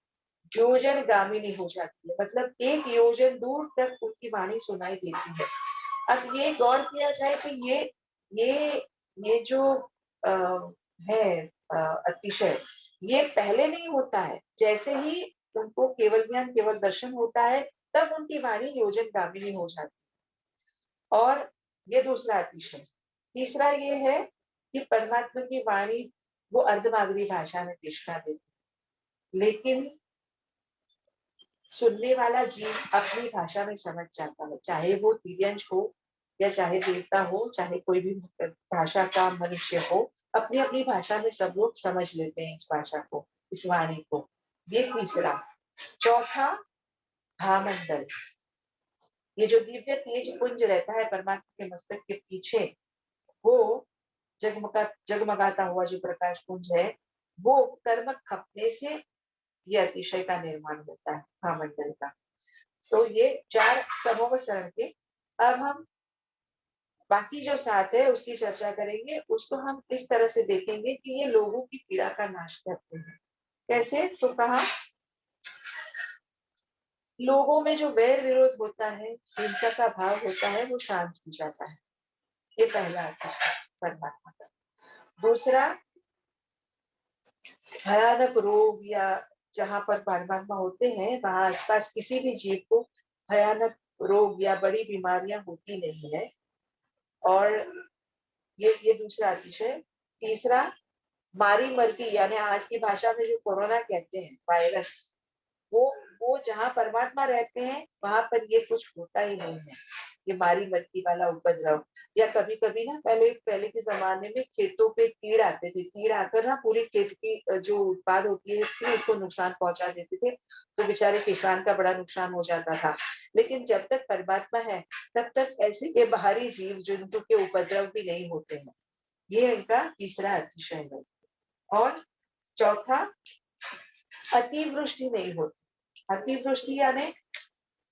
योजन गामिनी हो जाती है, मतलब 1 योजन दूर तक उनकी वाणी सुनाई देती है। अब ये गौर किया जाए कि ये जो है अतिशय, ये पहले नहीं होता है। जैसे ही उनको केवल ज्ञान केवल दर्शन होता है, तब उनकी वाणी योजन गामिनी हो जाती है। और ये दूसरा अतिशय। तीसरा ये है कि परमात्मा की वाणी वो अर्धमागधी भाषा में कृष्णा देती, लेकिन सुनने वाला जीव अपनी भाषा में समझ जाता है, चाहे वो तिर्यंश हो या चाहे देवता हो, चाहे कोई भी भाषा का मनुष्य हो, अपनी अपनी भाषा में सब लोग समझ लेते हैं इस भाषा को, इस वाणी को। ये तीसरा। चौथा, भामंडल। ये जो दिव्य तेज पुंज रहता है परमात्मा के मस्तक के पीछे, वो जगमगाता हुआ जो प्रकाश पुंज है, वो कर्म खपने से ये अतिशय का निर्माण होता है, भामंडल का। तो ये 4 समूह शरण के। अब हम बाकी जो 7 है उसकी चर्चा करेंगे। उसको हम इस तरह से देखेंगे कि ये लोगों की पीड़ा का नाश करते हैं। कैसे? तो कहा, लोगों में जो वैर विरोध होता है, हिंसा का भाव होता है, वो शांत हो जाता है। ये पहला अर्थ है परमात्मा का। दूसरा, भयानक रोग या जहाँ पर परमात्मा होते हैं, वहां आसपास किसी भी जीव को भयानक रोग या बड़ी बीमारियां होती नहीं है। और ये दूसरा अतिशय। तीसरा, मारी मरती, यानी आज की भाषा में जो कोरोना कहते हैं, वायरस, वो जहाँ परमात्मा रहते हैं वहां पर ये कुछ होता ही नहीं है, ये मारी मरती वाला उपद्रव। या कभी कभी ना, पहले पहले के जमाने में खेतों पे कीड़ आते थे, कीड़ आकर ना पूरी खेत की जो उत्पाद होती है थी उसको नुकसान पहुंचा देते थे, तो बेचारे किसान का बड़ा नुकसान हो जाता था। लेकिन जब तक परमात्मा है तब तक ऐसे ये बाहरी जीव जंतु के उपद्रव भी नहीं होते हैं। ये इनका तीसरा अतिशय है। और चौथा, अतिवृष्टि नहीं होती। अतिवृष्टि यानी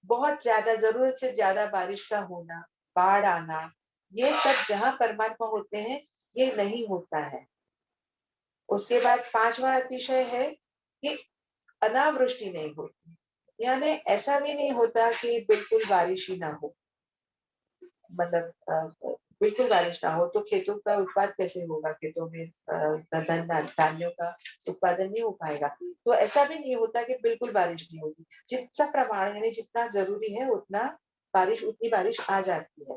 बहुत ज्यादा, जरूरत से ज्यादा बारिश का होना, बाढ़ आना, ये सब जहां परमात्मा होते हैं ये नहीं होता है। उसके बाद 5वां अतिशय है कि अनावृष्टि नहीं होती, यानी ऐसा भी नहीं होता कि बिल्कुल बारिश ही ना हो। मतलब बिल्कुल बारिश ना हो तो खेतों का उत्पाद कैसे होगा, खेतों में धान्यों का उत्पादन नहीं हो पाएगा। तो ऐसा भी नहीं होता कि बिल्कुल बारिश नहीं होती, जितना प्रमाण यानी जितना जरूरी है उतना बारिश, उतनी बारिश आ जाती है।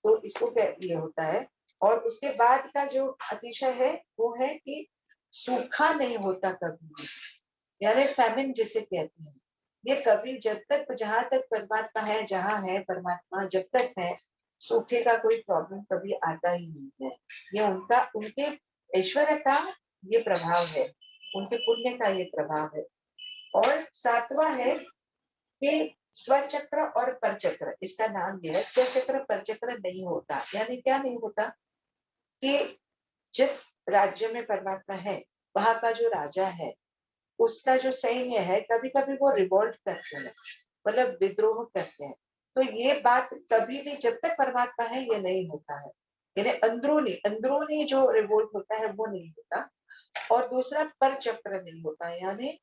तो इसको ये होता है। और उसके बाद का जो अतिशय है वो है कि सूखा नहीं होता कभी भी, यानी फैमिन जिसे कहते हैं। ये कभी, जब तक जहां तक परमात्मा है, जहां है परमात्मा जब तक है, सूखे का कोई प्रॉब्लम कभी आता ही नहीं है। ये उनका, उनके ऐश्वर्य का ये प्रभाव है, उनके पुण्य का ये प्रभाव है। और 7वां है कि स्वचक्र और परचक्र, इसका नाम ये है। स्वचक्र परचक्र नहीं होता, यानी क्या नहीं होता कि जिस राज्य में परमात्मा है वहां का जो राजा है, उसका जो सैन्य है, कभी कभी वो रिवोल्ट करते हैं, मतलब विद्रोह करते हैं। तो ये बात कभी भी जब तक परमात्मा है ये नहीं होता है, यानी अंदरूनी अंदरूनी जो रिवोल्ट होता है वो नहीं होता। और दूसरा, पर चक्र नहीं होता, यानी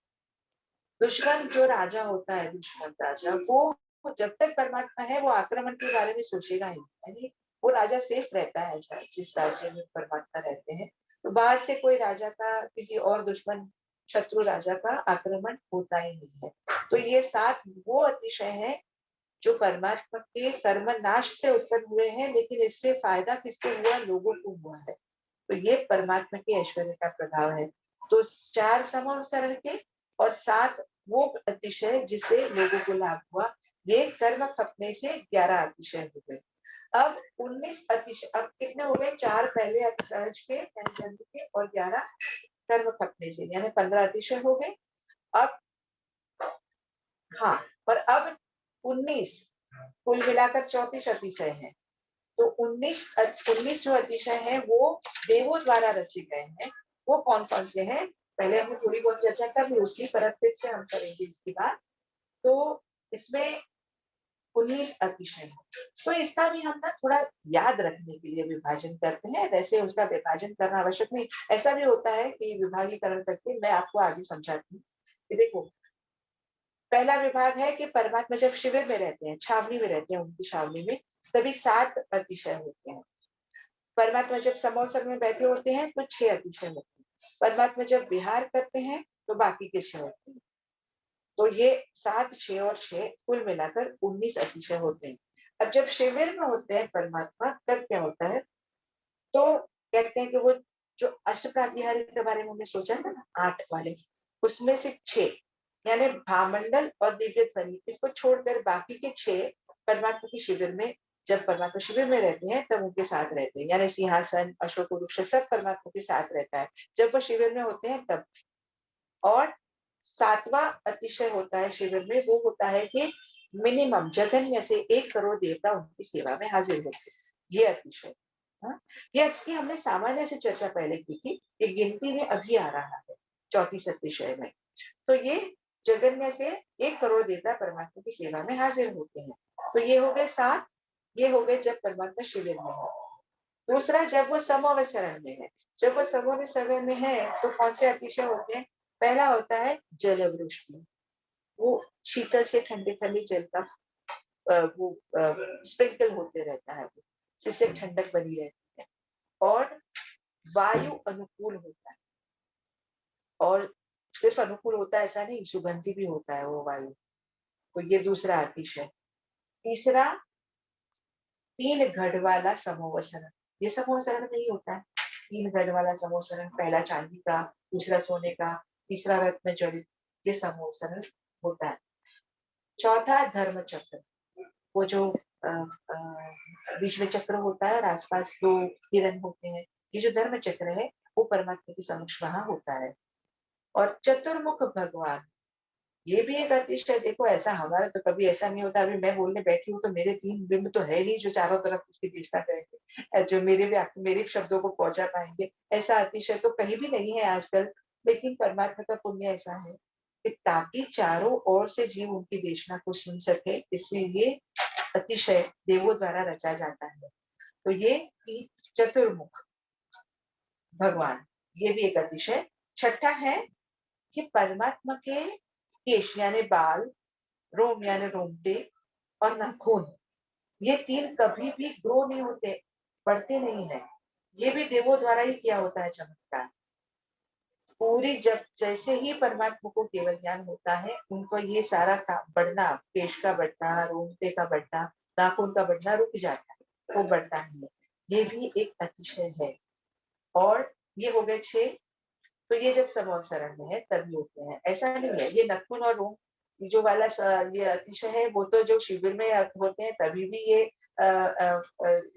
दुश्मन जो राजा होता है, दुश्मन राजा, वो जब तक परमात्मा है वो आक्रमण के बारे में सोचेगा ही नहीं। यानी वो राजा सेफ रहता है जिस राज्य में परमात्मा रहते हैं। तो बाहर से कोई राजा का, किसी और दुश्मन शत्रु राजा का आक्रमण होता ही नहीं है। तो ये 7 वो अतिशय है जो परमात्मा के कर्म नाश से उत्पन्न हुए हैं, लेकिन इससे फायदा किसको हुआ? लोगों को हुआ है। तो ये परमात्मा के ऐश्वर्य का प्रभाव है। तो 4 समवसरण के और 7 वो अतिशय जिससे लोगों को लाभ हुआ। ये कर्म खपने से 11 अतिशय हो गए। अब 19 अतिशय, अब कितने हो गए? 4 पहले सहज के, चंद्र के, और 11 कर्म खपने से, यानी 15 अतिशय हो गए। अब हाँ, पर अब 19 कुल मिलाकर 34 अतिशय है। तो 19 जो अतिशय है वो देवों द्वारा रचे गए हैं। वो कौन कौन से हैं? पहले हमने थोड़ी बहुत चर्चा कर ली, उसकी परत फिर से हम करेंगे इसके बाद। तो इसमें 19 अतिशय है। तो इसका भी हम ना थोड़ा याद रखने के लिए विभाजन करते हैं। वैसे उसका विभाजन करना आवश्यक नहीं, ऐसा भी होता है कि विभागीकरण करके मैं आपको आगे समझाती हूँ कि देखो, पहला विभाग है कि परमात्मा जब शिविर में रहते हैं, छावनी में रहते हैं, उनकी छावनी में, तभी 7 अतिशय होते हैं। परमात्मा जब समोसर में बैठे होते हैं तो 6 अतिशय होते हैं। परमात्मा जब विहार करते हैं तो बाकी के 6 होते हैं। तो ये 7, 6 और 6 कुल मिलाकर 19 अतिशय होते हैं। अब जब शिविर में होते हैं परमात्मा तब क्या होता है, तो कहते हैं कि वो जो अष्टप्रातिहारी के बारे में हमने सोचा था ना 8 वाले, उसमें से 6 यानी भामंडल और दिव्य ध्वनि इसको छोड़कर बाकी के 6 परमात्मा के शिविर में, जब परमात्मा शिविर में रहते हैं तब उनके साथ रहते हैं। यानी सिंहासन, अशोक वृक्ष सब परमात्मा के साथ रहता है। जब वो शिविर में होते हैं तब। और 7वां अतिशय होता है शिविर में, वो होता है कि मिनिमम जघन्य से 1 करोड़ देवता उनकी सेवा में हाजिर होते हैं। ये अतिशय। हाँ, ये इसकी हमने सामान्य से चर्चा पहले की थी, ये गिनती में अभी आ रहा है 34 अतिशय में। तो ये जगन्य से 1 करोड़ देवता परमात्मा की सेवा में हाजिर होते हैं। तो ये हो गए 7, ये हो गए जब परमात्मा शिविर में है। दूसरा जब वो समोवसरण में है, जब वो समोवसरण में है तो कौन से अतिशय होते हैं? पहला होता है जलवृष्टि, वो शीतल से ठंडे-ठंडे जल का वो स्प्रिंकल होते रहता है वो, जिससे ठंडक बनी रहती है। और वायु अनुकूल होता है, और सिर्फ अनुकूल होता है ऐसा नहीं, सुगंधी भी होता है वो वायु। तो ये दूसरा अतिशय। तीसरा 3 गढ़ वाला समोवसरण, ये समोवसरण में ही होता है। 3 गढ़ वाला समोवसरण, पहला चांदी का, दूसरा सोने का, तीसरा रत्न जड़ित, ये समोवसरण होता है। चौथा धर्म चक्र, वो जो बीच में चक्र होता है और आसपास 2 किरण होते हैं, ये जो धर्म चक्र है वो परमात्मा के समक्ष वहां होता है। और चतुर्मुख भगवान, ये भी एक अतिशय। देखो ऐसा हमारा तो कभी ऐसा नहीं होता, अभी मैं बोलने बैठी हूँ तो मेरे 3 बिंब तो है नहीं जो चारों तरफ उसकी चेष्टा करेंगे, जो मेरे शब्दों को पहुंचा पाएंगे। ऐसा अतिशय तो कहीं भी नहीं है आजकल। लेकिन परमात्मा का पुण्य ऐसा है कि ताकि चारों ओर से जीव उनकी देशना को सुन सके, इसलिए ये अतिशय देवों द्वारा रचा जाता है। तो ये चतुर्मुख भगवान, ये भी एक अतिशय। छठा है कि परमात्मा के केश यानी बाल, रोम यानी रोमटे और नाखून, ये 3 कभी भी ग्रो नहीं होते, बढ़ते नहीं है। ये भी देवों द्वारा ही किया होता है चमत्कार। पूरी जब जैसे ही परमात्मा को केवल ज्ञान होता है, उनको ये सारा बढ़ना, केश का बढ़ना, रोमटे का बढ़ना, नाखून का बढ़ना रुक जाता है, वो बढ़ता नहीं है। ये भी एक अतिशय है। और ये हो गए 6। तो ये जब समवसरण में है तभी होते हैं, ऐसा नहीं है। ये नखून और रोम ये जो वाला ये अतिशय है वो तो जो शिविर में होते हैं तभी भी ये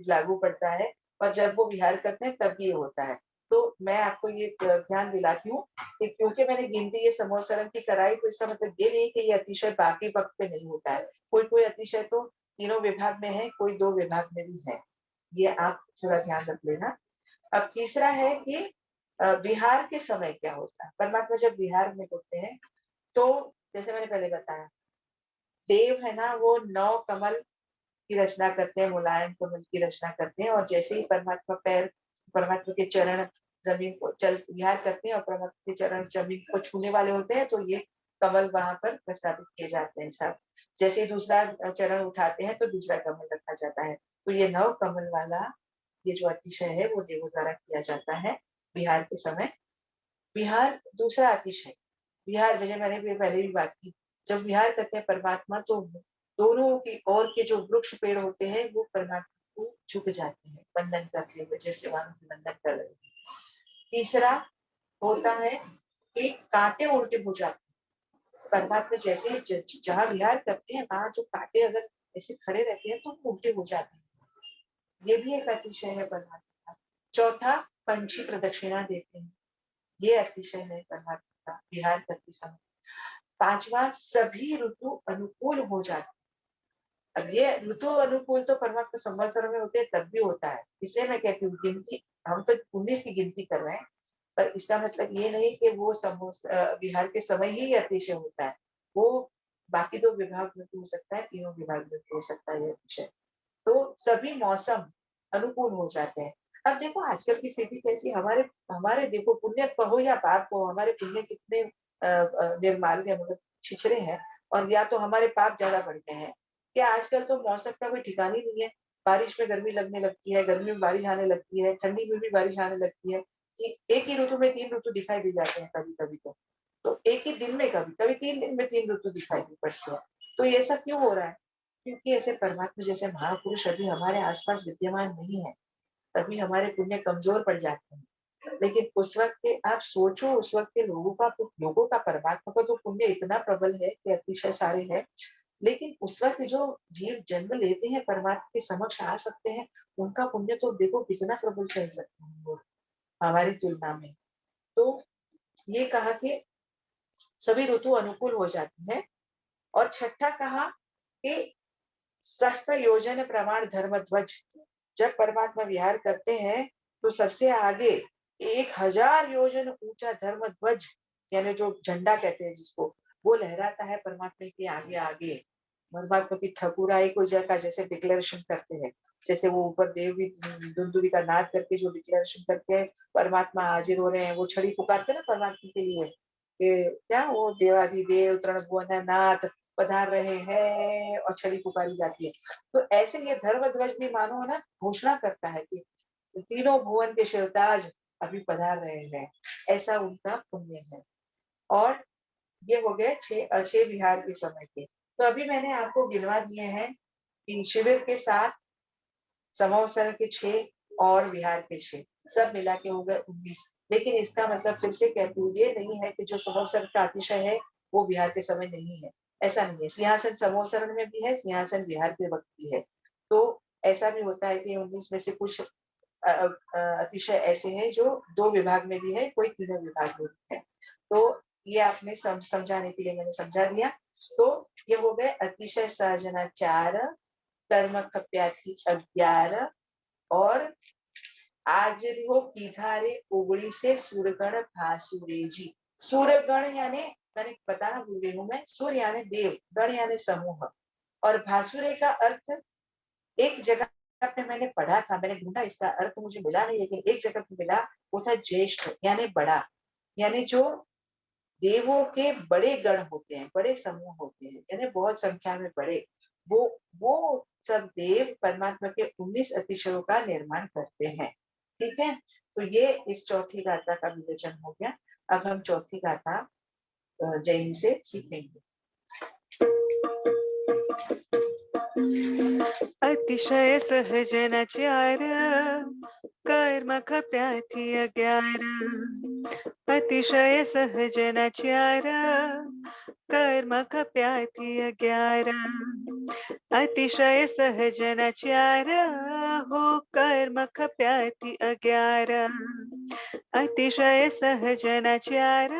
लागू पड़ता है, और जब वो विहार करते हैं तब ये होता है। तो मैं आपको ये ध्यान दिलाती हूँ कि क्योंकि मैंने गिनती ये समवसरण की कराई, तो इसका मतलब ये नहीं कि ये अतिशय बाकी वक्त पे नहीं होता है। कोई कोई अतिशय तो तीनों विभाग में है, कोई 2 विभाग में भी है। ये आप थोड़ा ध्यान रख लेना। अब तीसरा है कि विहार के समय क्या होता है? परमात्मा जब विहार में होते हैं, तो जैसे मैंने पहले बताया, देव है ना वो 9 कमल की रचना करते हैं, मुलायम कमल की रचना करते हैं, और जैसे ही परमात्मा के चरण जमीन को चल विहार करते हैं और परमात्मा के चरण जमीन को छूने वाले होते हैं, तो ये कमल वहां पर प्रस्थापित किए जाते हैं सब। जैसे ही दूसरा चरण उठाते हैं तो दूसरा कमल रखा जाता है। तो ये 9 कमल वाला ये जो अतिशय है वो देवों द्वारा किया जाता है विहार के समय। विहार दूसरा अतिशय, विहार जैसे मैंने भी पहले भी बात की, जब विहार करते हैं परमात्मा तो दोनों की ओर के जो वृक्ष पेड़ होते हैं वो परमात्मा को झुक जाते हैं वंदन करते हुए, जैसे वहां वंदन कर रहे हैं। तीसरा होता है कि कांटे उल्टे हो जाते हैं। परमात्मा जैसे जहाँ विहार करते हैं वहां जो कांटे अगर ऐसे खड़े रहते हैं तो वो उल्टे हो जाते हैं। ये भी एक अतिशय है परमात्मा का। चौथा पंछी प्रदक्षिणा देते हैं, ये अतिशय है परमात्मा का विहार करते समय। पांचवा सभी ऋतु अनुकूल हो जाते हैं। अब ये ऋतु अनुकूल तो परमात्मा संवत्सर में होते हैं तब भी होता है, इसलिए मैं कहती हूँ गिनती हम तो 19 की गिनती कर रहे हैं, पर इसका मतलब ये नहीं कि वो विहार के समय ही अतिशय होता है। वो बाकी 2 विभाग में भी हो सकता है, तीनों विभाग में भी हो सकता है ये अतिशय। तो सभी मौसम अनुकूल हो जाते हैं। अब देखो आजकल की स्थिति कैसी, हमारे हमारे देखो पुण्य कहो या पाप कहो, हमारे पुण्य कितने निर्माल है, मतलब छिछरे हैं, और या तो हमारे पाप ज्यादा बढ़ गए हैं। क्या आजकल तो मौसम का कोई ठिकाना ही नहीं है। बारिश में गर्मी लगने लगती है, गर्मी में बारिश आने लगती है, ठंडी में भी बारिश आने लगती है, कि एक ही ऋतु में 3 ऋतु दिखाई दे जाते हैं कभी-कभी तो। तो एक ही दिन में कभी-कभी 3 दिन में 3 ऋतु दिखाई दे पड़ती है। तो ये सब क्यों हो रहा है? क्योंकि ऐसे परमात्मा जैसे महापुरुष अभी हमारे आस-पास विद्यमान नहीं है, तभी हमारे पुण्य कमज़ोर पड़ जाते हैं। लेकिन उस वक़्त के आप सोचो उस वक़्त के लोगों का परमात्मा का तो पुण्य इतना प्रबल है कि अतिशय सारे हैं। लेकिन उस वक़्त जो जीव जन्म लेते हैं परमात्मा के समक्ष आ सकते हैं, उनका पुण्य तो देखो कितना प्रबल कह सकते हैं वो हमारी तुलना में। तो ये कहा कि सभी ऋतु अनुकूल हो जाती हैं और छठा कहा कि सहस्त्र योजन प्रमाण धर्म ध्वज जब परमात्मा विहार करते हैं तो सबसे आगे 1000 योजन ऊंचा धर्म ध्वज यानी जो झंडा कहते हैं जिसको वो लहराता है परमात्मा के आगे आगे परमात्मा की ठकुराई को जैका जैसे डिक्लेरेशन करते हैं जैसे वो ऊपर देव भी दुंदुभी का नाद करके जो डिक्लेरेशन करते हैं परमात्मा हाजिर हो रहे हैं वो छड़ी पुकारते हैं ना परमात्मा के लिए कि क्या वो देवाधिदेव तृणभुवन नाथ पधार रहे हैं और छड़ी पुकारी जाती है तो ऐसे ये धर्म ध्वज भी मानो ना घोषणा करता है कि तीनों भुवन के शिवताज अभी पधार रहे हैं ऐसा उनका पुण्य है और ये हो गए 6 विहार के समय के तो अभी मैंने आपको गिनवा दिए हैं कि शिविर के 7 समवसर के 6 और विहार के 6 सब मिला के हो गए 19 लेकिन इसका मतलब फिर से कहती हूँ ये नहीं है कि जो समवसर का अतिशय है वो विहार के समय नहीं है ऐसा नहीं है सिंहासन समवसरण में भी है सिंहासन विहार के वक्त भी है तो ऐसा भी होता है कि 19 में से कुछ अतिशय ऐसे हैं जो 2 विभाग में भी है कोई तीनों विभाग में भी है तो ये आपने समझाने के लिए मैंने समझा दिया तो ये हो गए अतिशय सहजनाचार कर्म खप्याथी 11 और आज हो पीठारे उगड़ी से सूरगण भासुरे जी सूरगण यानी मैंने बताना भूल गई हूँ मैं सूर्य यानी देव गण यानी समूह और भासुरे का अर्थ एक जगह पे मैंने पढ़ा था मैंने ढूंढा इसका अर्थ मुझे मिला नहीं लेकिन एक जगह पे मिला वो था ज्येष्ठ यानी बड़ा यानी जो देवों के बड़े गण होते हैं बड़े समूह होते हैं यानी बहुत संख्या में बड़े वो वो सब देव परमात्मा के 19 अतिशयों का निर्माण करते हैं ठीक है तो ये इस चौथी गाथा का विवेचन हो गया अब हम चौथी गाथा जैनी से सीखेंगे अतिशय सहजनाचार कर्म खप्याथी 11 अतिशय सहजनाचार कर्म खप्याथी 11 अतिशय सहजनाचार हो कर्म खप्याथी 11 अतिशय सहजनाचार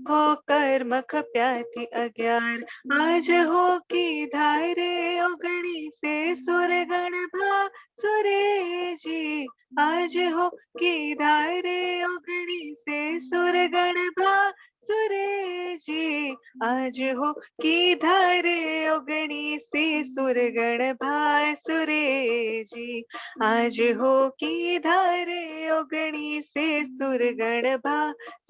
हो कर्म खप्याथी 11 आज हो की धारे ओगणी से सुरगण भा सुरे जी आज हो की धारे ओगणी से सुरगण भा सुरे जी आज हो की धारे ओगणी से सुरगण भा सुरे जी आज हो की धारे ओगणी से सुरगण भा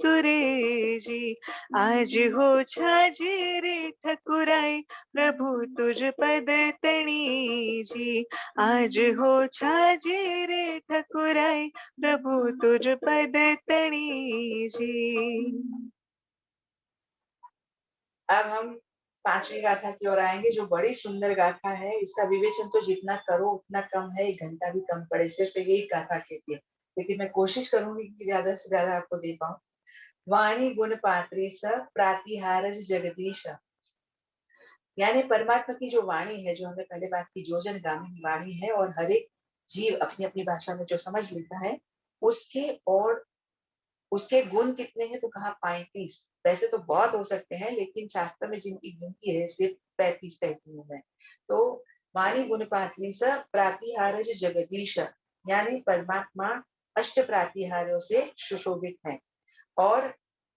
सुरे जी आज हो छाजे रे ठकुराई प्रभु तुझ पद तणी जी आज हो छाजे रे ठकुराई प्रभु तुझ पद तणी जी अब हम 5वीं गाथा की ओर आएंगे जो बड़ी सुंदर गाथा है इसका विवेचन तो जितना करो उतना कम है 1 घंटा भी कम पड़े सिर्फ यही गाथा के लिए लेकिन मैं कोशिश करूंगी कि ज्यादा से ज्यादा आपको दे पाऊं वाणी गुण पात्रे स प्रातिहारज जगदीश यानी परमात्मा की जो वाणी है जो हमने पहले बात की जोजन गामिनी वाणी है और हर एक जीव अपनी अपनी भाषा में जो समझ लेता है उसके और उसके गुण कितने हैं तो कहा 35 वैसे तो बहुत हो सकते हैं लेकिन शास्त्र में जिनकी गिनती है सिर्फ 35 कहती हूँ मैं तो वाणी गुण पात्री स प्रातिहारज जगदीश यानी परमात्मा अष्ट प्रातिहारों से सुशोभित है और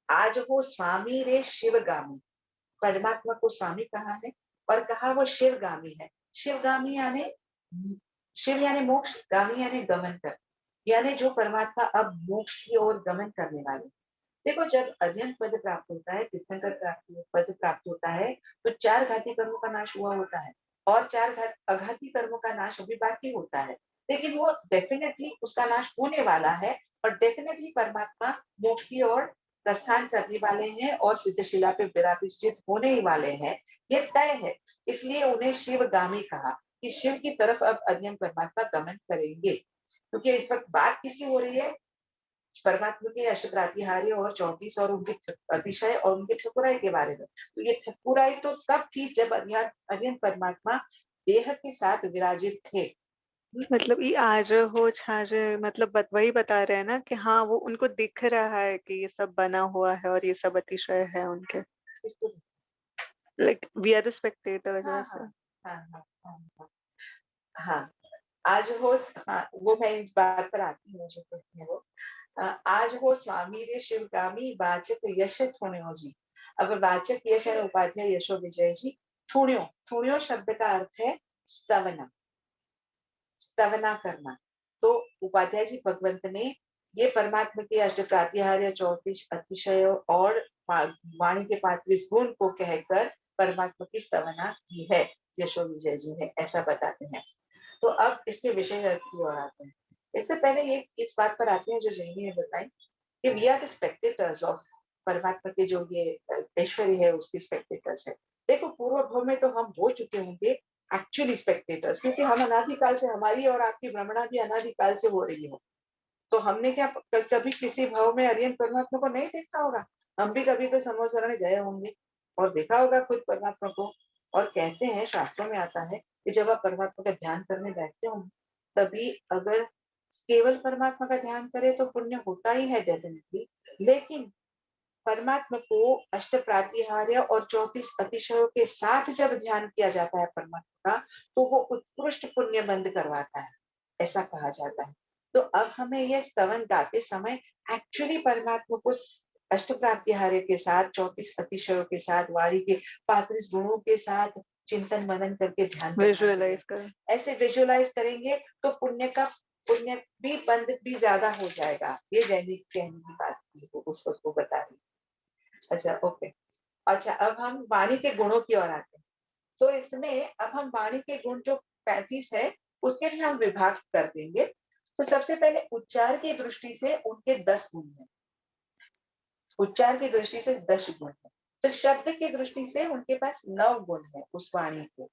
आज वो स्वामी रे शिवगामी परमात्मा को स्वामी कहा है और कहा वो शिवगामी है शिवगामी यानी शिव यानी मोक्ष गामी यानी गमन कर यानी जो परमात्मा अब मोक्ष की ओर गमन करने वाले देखो जब अध्ययन पद प्राप्त होता है तीर्थंकर पद प्राप्त होता है तो 4 घाती कर्मों का नाश हुआ होता है और 4 आघाती कर्मों का नाश अभी बाकी होता है, लेकिन वो डेफिनेटली उसका नाश होने वाला है और डेफिनेटली परमात्मा मोक्ष की ओर प्रस्थान करने वाले हैं और सिद्धशिला पे विराजित होने ही वाले हैं, ये तय है। इसलिए उन्हें शिवगामी कहा कि शिव की तरफ अब अज्ञान परमात्मा गमन करेंगे, क्योंकि इस वक्त बात किसकी हो रही है? परमात्मा के अष्टप्रातिहार्य और 34 और उनके अतिशय और उनके ठकुराई के बारे में। तो ये ठकुराई तो तब थी जब अज्ञान परमात्मा देह के साथ विराजित थे। मतलब ये आज हो छाज, मतलब वही बता रहे हैं ना कि हाँ वो उनको दिख रहा है कि ये सब बना हुआ है और ये सब अतिशय है उनके, इसको like we are the spectators हाँ, वैसे। हाँ, हाँ, हाँ, हाँ, हाँ, हाँ, आज हो हाँ, वो मैं इस बात पर आती हूँ जो कहती है वो। आज हो स्वामी रे शिवगामी वाचक यश थुण्यो जी। अब वाचक यश यानी उपाध्याय यशो विजय जी। थुण्यो, थुण्यो शब्द का अर्थ है स्तवना, स्तवना करना। तो उपाध्याय जी भगवंत ने ये परमात्मा के अष्ट प्रातिहार्य 34 अतिशय और वाणी के 35 गुण को कहकर परमात्मा की स्तवना की है, यशो विजय जी ने ऐसा बताते हैं। तो अब इसके विषय अर्थ की ओर आते हैं। इससे पहले ये इस बात पर आते हैं जो जैनी ने बताई कि we are the spectators of परमात्मा के जो ये ऐश्वर्य है उसके स्पेक्टेटर्स है। देखो पूर्व भव में तो हम हो चुके होंगे एक्चुअली स्पेक्टेटर्स, क्योंकि हम अनादिकाल से हमारी और आपकी भ्रमणा भी अनादिकाल से हो रही है। तो हमने क्या कभी किसी भाव में अरियन परमात्मा को नहीं देखा होगा? हम भी कभी तो समोसरण गए होंगे और देखा होगा खुद परमात्मा को। और कहते हैं शास्त्रों में आता है कि जब आप परमात्मा का ध्यान करने बैठते हो तभी अगर केवल परमात्मा का ध्यान करें तो पुण्य होता ही है डेफिनेटली, लेकिन परमात्मा को अष्ट प्रातिहार्य और 34 अतिशयों के साथ जब ध्यान किया जाता है परमात्मा का, तो वो उत्कृष्ट पुण्य बंद करवाता है, ऐसा कहा जाता है। तो अब हमें ये स्तवन गाते समय एक्चुअली परमात्मा को अष्ट प्रातिहार्य के साथ 34 अतिशयों के साथ वाणी के 35 गुणों के साथ चिंतन मनन करके ध्यान करना चाहिए। विजुअलाइज कर। ऐसे विजुअलाइज करेंगे तो पुण्य भी बंद भी ज्यादा हो जाएगा। ये जैनिक कहने की बात की वो उस वक्त को बता रही। अच्छा, ओके। अच्छा, अब हम वाणी के गुणों की ओर आते हैं। तो इसमें अब हम वाणी के गुण जो 35 है उसके भी हम विभाग कर देंगे। तो सबसे पहले उच्चार की दृष्टि से उनके 10 गुण है। उच्चार की दृष्टि से 10 गुण है। फिर शब्द की दृष्टि से उनके पास 9 गुण है उस वाणी के।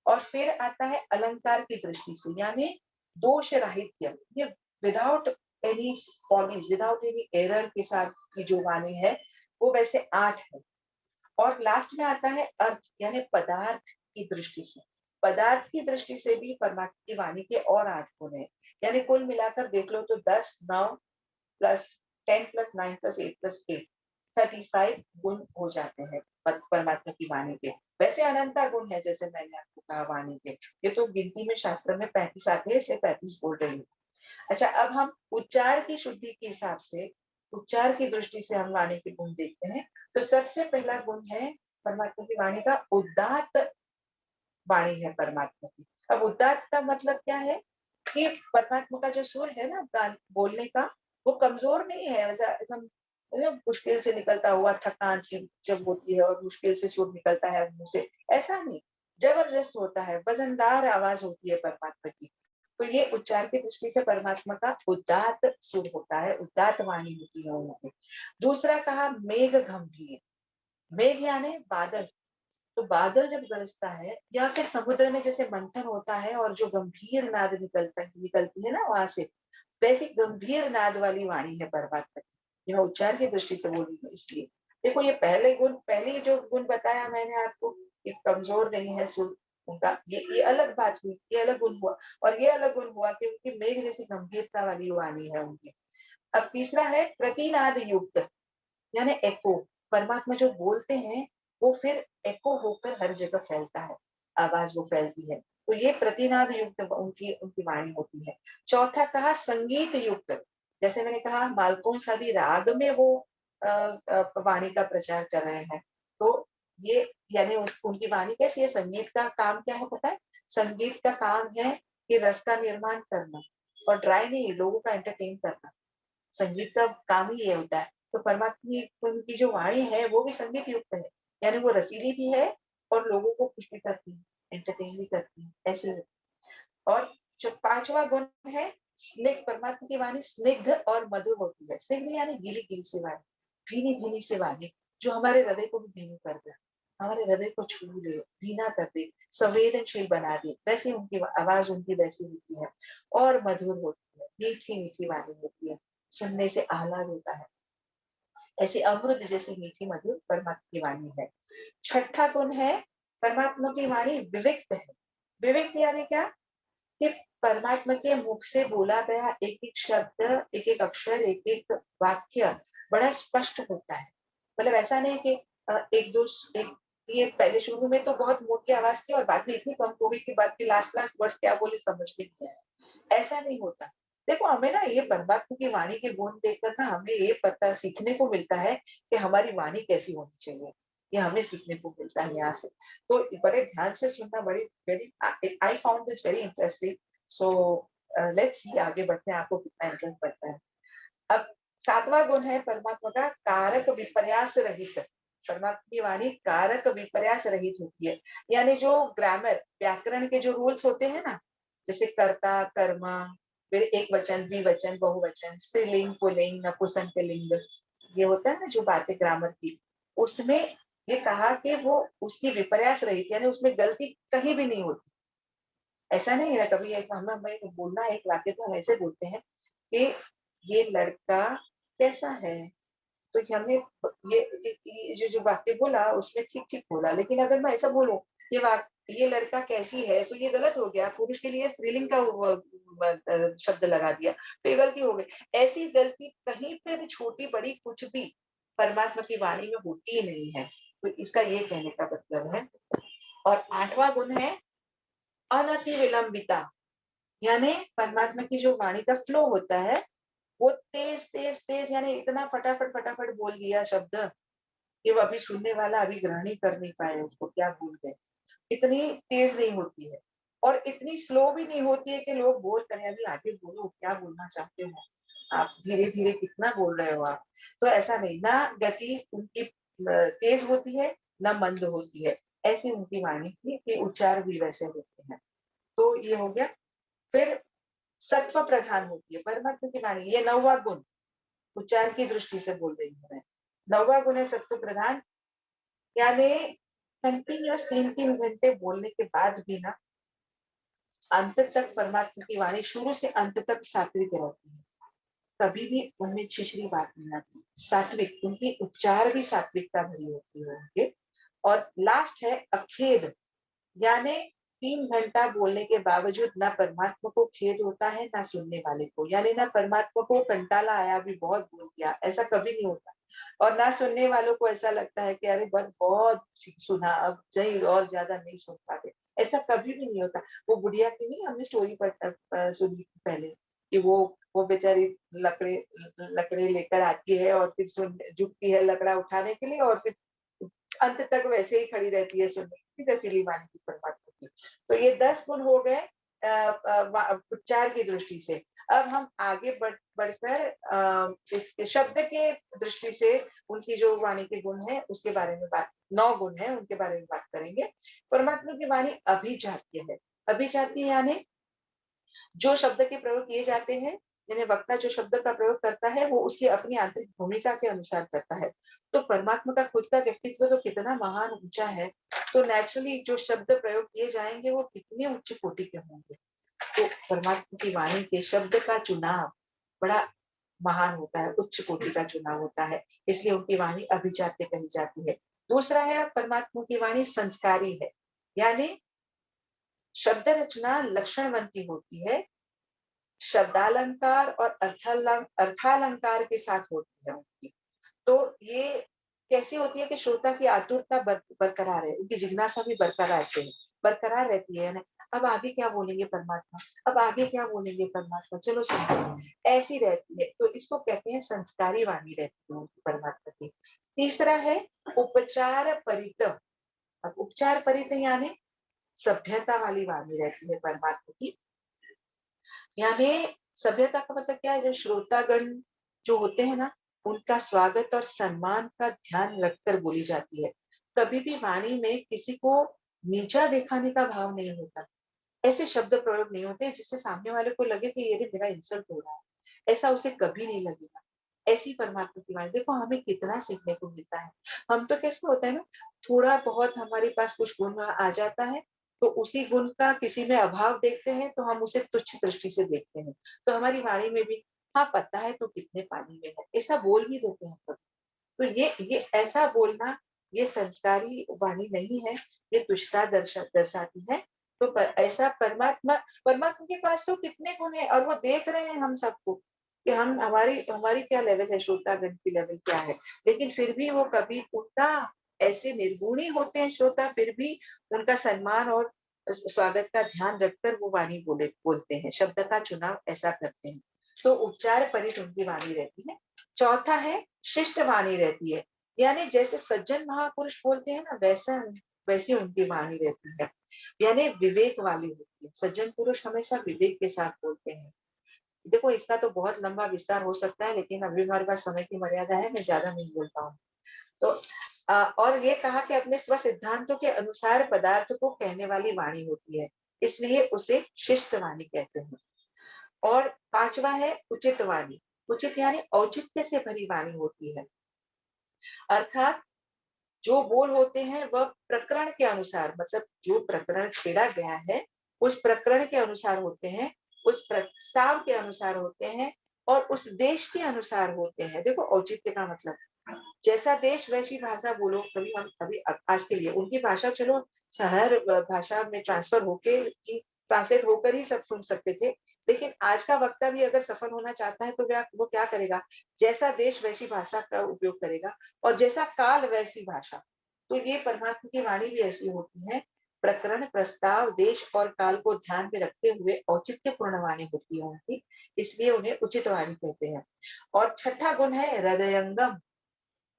और फिर आता है अलंकार की दृष्टि से, यानी दोष राहित्य, ये without any follies, without any error के साथ की जो वाणी है वो वैसे 8 है। और लास्ट में आता है अर्थ, यानी पदार्थ की दृष्टि से। पदार्थ की दृष्टि से भी परमात्मा की वाणी के और 8 गुण है, यानी कुल मिलाकर देख लो तो 10, 9 प्लस 10 प्लस 9 प्लस 8 प्लस 8, 35 गुण हो जाते हैं परमात्मा की वाणी के। वैसे अनंता गुण है जैसे मैंने आपको कहा वाणी के, ये तो गिनती में शास्त्र में 35 आते हैं, इसलिए 35 बोल रही हूँ। अच्छा, अब हम उच्चार की शुद्धि के हिसाब से, उच्चार की दृष्टि से हम वाणी के गुण देखते हैं। तो सबसे पहला गुण है परमात्मा की वाणी का उदात्त वाणी है परमात्मा की। अब उदात्त का मतलब क्या है कि परमात्मा का जो सुर है ना गान बोलने का, वो कमजोर नहीं है, ऐसा ऐसा मुश्किल से निकलता हुआ थकान सी जब होती है और मुश्किल से सुर निकलता है मुंह से, ऐसा नहीं, जबरदस्त होता है, वजनदार आवाज होती है परमात्मा की। तो ये उच्चार की दृष्टि से परमात्मा का उदात्त सुर होता है, उदात्त वाणी होती है उनकी। दूसरा कहा मेघ गंभीर। मेघ यानी बादल। तो बादल जब गरजता है या फिर समुद्र में जैसे मंथन होता है और जो गंभीर नाद निकलती है ना वहां से, वैसी गंभीर नाद वाली वाणी है परमात्मा की। ये मैं उच्चार की दृष्टि से बोल रही हूँ इसलिए। देखो ये पहले गुण, पहले जो गुण बताया मैंने आपको, ये कमजोर नहीं है सुर उनका, ये अलग बात हुई, ये अलग गुण हुआ। और ये अलग गुण हुआ कि उनकी मेघ जैसी गंभीरता वाली वाणी है उनकी। अब तीसरा है प्रतिनाद युक्त, यानी एको। परमात्मा जो बोलते हैं वो फिर एको होकर हर जगह फैलता है, आवाज वो फैलती है। तो ये प्रतिनाद युक्त उनकी उनकी वाणी होती है। चौथा कहा संगीत युक्त, जैसे मैंने कहा मालकों आदि राग में वो वाणी का प्रचार कर रहे हैं। तो ये यानी उनकी वाणी कैसी है? संगीत का काम क्या है पता है? संगीत का काम है कि रस का निर्माण करना और ड्राई नहीं, लोगों का एंटरटेन करना। संगीत का काम ही ये होता है। तो परमात्मा की उनकी जो वाणी है वो भी संगीत युक्त है, यानी वो रसीली भी है और लोगों को खुश भी करती है। एंटरटेन भी करती है, ऐसे। और जो पांचवा गुण है स्निग्ध, परमात्मा की वाणी स्निग्ध और मधुर होती है। स्निग्ध यानी गीली गीली सी वाणी, भीनी भीनी सी वाणी, जो हमारे हृदय को भी भीनी कर दे, हमारे हृदय को छू ले, भीना कर दे, संवेदनशील बना दे, वैसी उनकी आवाज उनकी वैसी होती है। और मधुर होती है, मीठी मीठी वाणी होती है, सुनने से आह्लाद होता है। ऐसी अमृत जैसी मीठी मधुर परमात्मा की वाणी है। छठा गुण है परमात्मा की वाणी विविक्त है। विविक्त यानी क्या कि परमात्मा के मुख से बोला गया एक एक शब्द, एक एक अक्षर, एक एक वाक्य बड़ा स्पष्ट होता है। मतलब ऐसा नहीं कि एक दो एक, ये पहले शुरू में तो बहुत मोटी आवाज थी और बाद में इतनी कम हो गई कि बाद में लास्ट लास्ट वर्ड क्या बोले समझ में नहीं आया, ऐसा नहीं होता। देखो हमें ना ये परमात्मा की वाणी के गुण देखकर ना हमें ये पता सीखने को मिलता है कि हमारी वाणी कैसी होनी चाहिए। ये हमें सीखने को मिलता है यहाँ से। तो बड़े ध्यान से सुनना, बड़ी very, I found this very interesting. So let's see आगे बढ़ते हैं, आपको कितना इंटरेस्ट बढ़ता है। अब सातवां गुण है परमात्मा का कारक विपर्यास रहित। परमात्मा की वाणी कारक विपर्यास रहित होती है। यानी जो ग्रामर व्याकरण के जो रूल्स होते हैं ना, जैसे कर्ता कर्मा, फिर एक वचन द्विवचन बहुवचन, स्त्रीलिंग पुल्लिंग नपुंसकलिंग, ये होता है ना जो बातें ग्रामर की, उसमें ये कहा कि वो उसकी विपर्यास रहित, यानी उसमें गलती कहीं भी नहीं होती। ऐसा नहीं है कभी एक हमें बोलना एक वाक्य तो हम ऐसे बोलते हैं कि ये लड़का कैसा है, तो हमने ये जो वाक्य बोला उसमें ठीक ठीक बोला, लेकिन अगर मैं ऐसा बोलूं ये लड़का कैसी है, तो ये गलत हो गया। पुरुष के लिए स्त्रीलिंग का शब्द लगा दिया, तो ये गलती हो गई। ऐसी गलती कहीं पे भी छोटी बड़ी कुछ भी परमात्मा की वाणी में होती ही नहीं है। तो इसका ये कहने का मतलब है। और आठवां गुण है अनति विलंबिता। यानी परमात्मा की जो वाणी का फ्लो होता है वो तेज तेज तेज, यानी इतना फटाफट फटाफट बोल दिया शब्द कि वो अभी सुनने वाला अभी ग्रहण ही कर नहीं पाए उसको क्या बोल गए। इतनी तेज नहीं होती है और इतनी स्लो भी नहीं होती है कि लोग बोल करें अभी आगे बोलो क्या बोलना चाहते हो, आप धीरे धीरे कितना बोल रहे हो आप। तो ऐसा नहीं, ना गति उनकी तेज होती है ना मंद होती है, ऐसी उनकी वाणी की उच्चार भी वैसे होते हैं। तो ये हो गया। फिर सत्व प्रधान होती है परमात्मा की वाणी, ये नौवा गुण उच्चार की दृष्टि से बोल रही हूँ मैं। नौवा गुण है सत्व प्रधान, यानी कंटिन्यूअस 3-3 घंटे बोलने के बाद भी ना अंत तक परमात्मा की वाणी शुरू से अंत तक सात्विक रहती है। कभी भी उनमें छिछली बात नहीं आती, सात्विक, उनकी उच्चार भी सात्विकता भरी होती है उनके। और लास्ट है अखेद, यानी 3 घंटा बोलने के बावजूद ना परमात्मा को खेद होता है ना सुनने वाले को, यानी ना परमात्मा को कंटाला आया भी बहुत बोल दिया, ऐसा कभी नहीं होता। और ना सुनने वालों को ऐसा लगता है कि अरे बस बहुत सुना अब सही और ज्यादा नहीं सुन पाते, ऐसा कभी भी नहीं होता। वो बुढ़िया की नहीं हमने स्टोरी सुनी थी पहले कि वो बेचारी लकड़े लकड़े लेकर आती है और फिर सुन झुकती है लकड़ा उठाने के लिए और फिर अंत तक वैसे ही खड़ी रहती है सुनने की, रसीली वाणी की परमात्मा की। तो ये 10 गुण हो गए उच्चार की दृष्टि से। अब हम आगे बढ़कर इस शब्द के दृष्टि से उनकी जो वाणी के गुण है उसके बारे में बात, 9 गुण है उनके बारे में बात करेंगे। परमात्मा की वाणी अभिजात्य है। अभिजात्य यानी जो शब्द के प्रयोग किए जाते हैं, यानी वक्ता जो शब्द का प्रयोग करता है वो उसकी अपनी आंतरिक भूमिका के अनुसार करता है। तो परमात्मा का खुद का व्यक्तित्व तो कितना महान ऊंचा है, तो नेचुरली जो शब्द प्रयोग किए जाएंगे वो कितने उच्च कोटि के होंगे। तो परमात्मा की वाणी के शब्द का चुनाव बड़ा महान होता है, उच्च कोटि का चुनाव होता है, इसलिए उनकी वाणी अभिजात्य कही जाती है। दूसरा है परमात्मा की वाणी संस्कारी है, यानी शब्द रचना लक्षणवंती होती है, शब्दालंकार और अर्थालंकार के साथ होती है उनकी। तो ये कैसी होती है कि श्रोता की आतुरता बरकरार है, उनकी जिज्ञासा भी बरकरार रहती है ना। अब आगे क्या बोलेंगे परमात्मा, अब आगे क्या बोलेंगे परमात्मा, चलो सुनते हैं, ऐसी रहती है। तो इसको कहते हैं संस्कारी वाणी रहती है उनकी परमात्मा की। तीसरा है उपचार परित। अब उपचार परित यानी सभ्यता वाली वाणी रहती है परमात्मा की। यानी सभ्यता का मतलब क्या है, जब श्रोतागण जो होते हैं ना उनका स्वागत और सम्मान का ध्यान रखकर बोली जाती है। कभी भी वाणी में किसी को नीचा दिखाने का भाव नहीं होता, ऐसे शब्द प्रयोग नहीं होते जिससे सामने वाले को लगे कि ये मेरा इंसल्ट हो रहा है, ऐसा उसे कभी नहीं लगेगा। ऐसी परमात्मा की वाणी, देखो हमें कितना सीखने को मिलता है। हम तो कैसे होता है ना, थोड़ा बहुत हमारे पास कुछ गुण आ जाता है, तो उसी गुण का किसी में अभाव देखते हैं तो हम उसे तुच्छ दृष्टि से देखते हैं। तो हमारी वाणी में भी, हाँ पता है तू कितने पानी में है, ऐसा बोल भी देते हैं कभी। तो ये ऐसा बोलना, ये संस्कारी वाणी नहीं है, ये तुच्छता दर्शाती है। तो ऐसा परमात्मा, परमात्मा के पास तो कितने गुण है और वो देख रहे हैं हम सबको कि हम, हमारी हमारी क्या लेवल है, श्रोतागण की लेवल क्या है। लेकिन फिर भी वो कभी उनका, ऐसे निर्गुणी होते हैं श्रोता, फिर भी उनका सम्मान और स्वागत का ध्यान रखकर वो वाणी बोलते हैं, शब्द का चुनाव ऐसा करते हैं। तो उपचार परित उनकी वाणी रहती है। चौथा है शिष्ट वाणी रहती है, यानी जैसे सज्जन महापुरुष बोलते हैं ना, वैसी उनकी वाणी रहती है, यानी विवेक वाली होती है। सज्जन पुरुष हमेशा विवेक के साथ बोलते हैं। देखो इसका तो बहुत लंबा विस्तार हो सकता है, लेकिन अभी हमारे पास समय की मर्यादा है, मैं ज्यादा नहीं बोल पाऊंगी। तो और ये कहा कि अपने स्व सिद्धांतों के अनुसार पदार्थ को कहने वाली वाणी होती है, इसलिए उसे शिष्ट वाणी कहते हैं। और पांचवा है उचित वाणी। उचित यानी औचित्य से भरी वाणी होती है, अर्थात जो बोल होते हैं वह प्रकरण के अनुसार, मतलब जो प्रकरण छेड़ा गया है उस प्रकरण के अनुसार होते हैं, उस प्रस्ताव के अनुसार होते हैं और उस देश के अनुसार होते हैं। देखो औचित्य का मतलब, जैसा देश वैसी भाषा बोलो। कभी हम अभी आज के लिए उनकी भाषा, चलो शहर भाषा में ट्रांसफर होके ट्रांसलेट होकर ही सब सुन सकते थे, लेकिन आज का वक्ता भी अगर सफल होना चाहता है तो वो क्या करेगा, जैसा देश वैसी भाषा का उपयोग करेगा और जैसा काल वैसी भाषा। तो ये परमात्मा की वाणी भी ऐसी होती है, प्रकरण, प्रस्ताव, देश और काल को ध्यान में रखते हुए औचित्य पूर्ण वाणी होती है उनकी, इसलिए उन्हें उचित वाणी कहते हैं। और छठा गुण है हृदयंगम,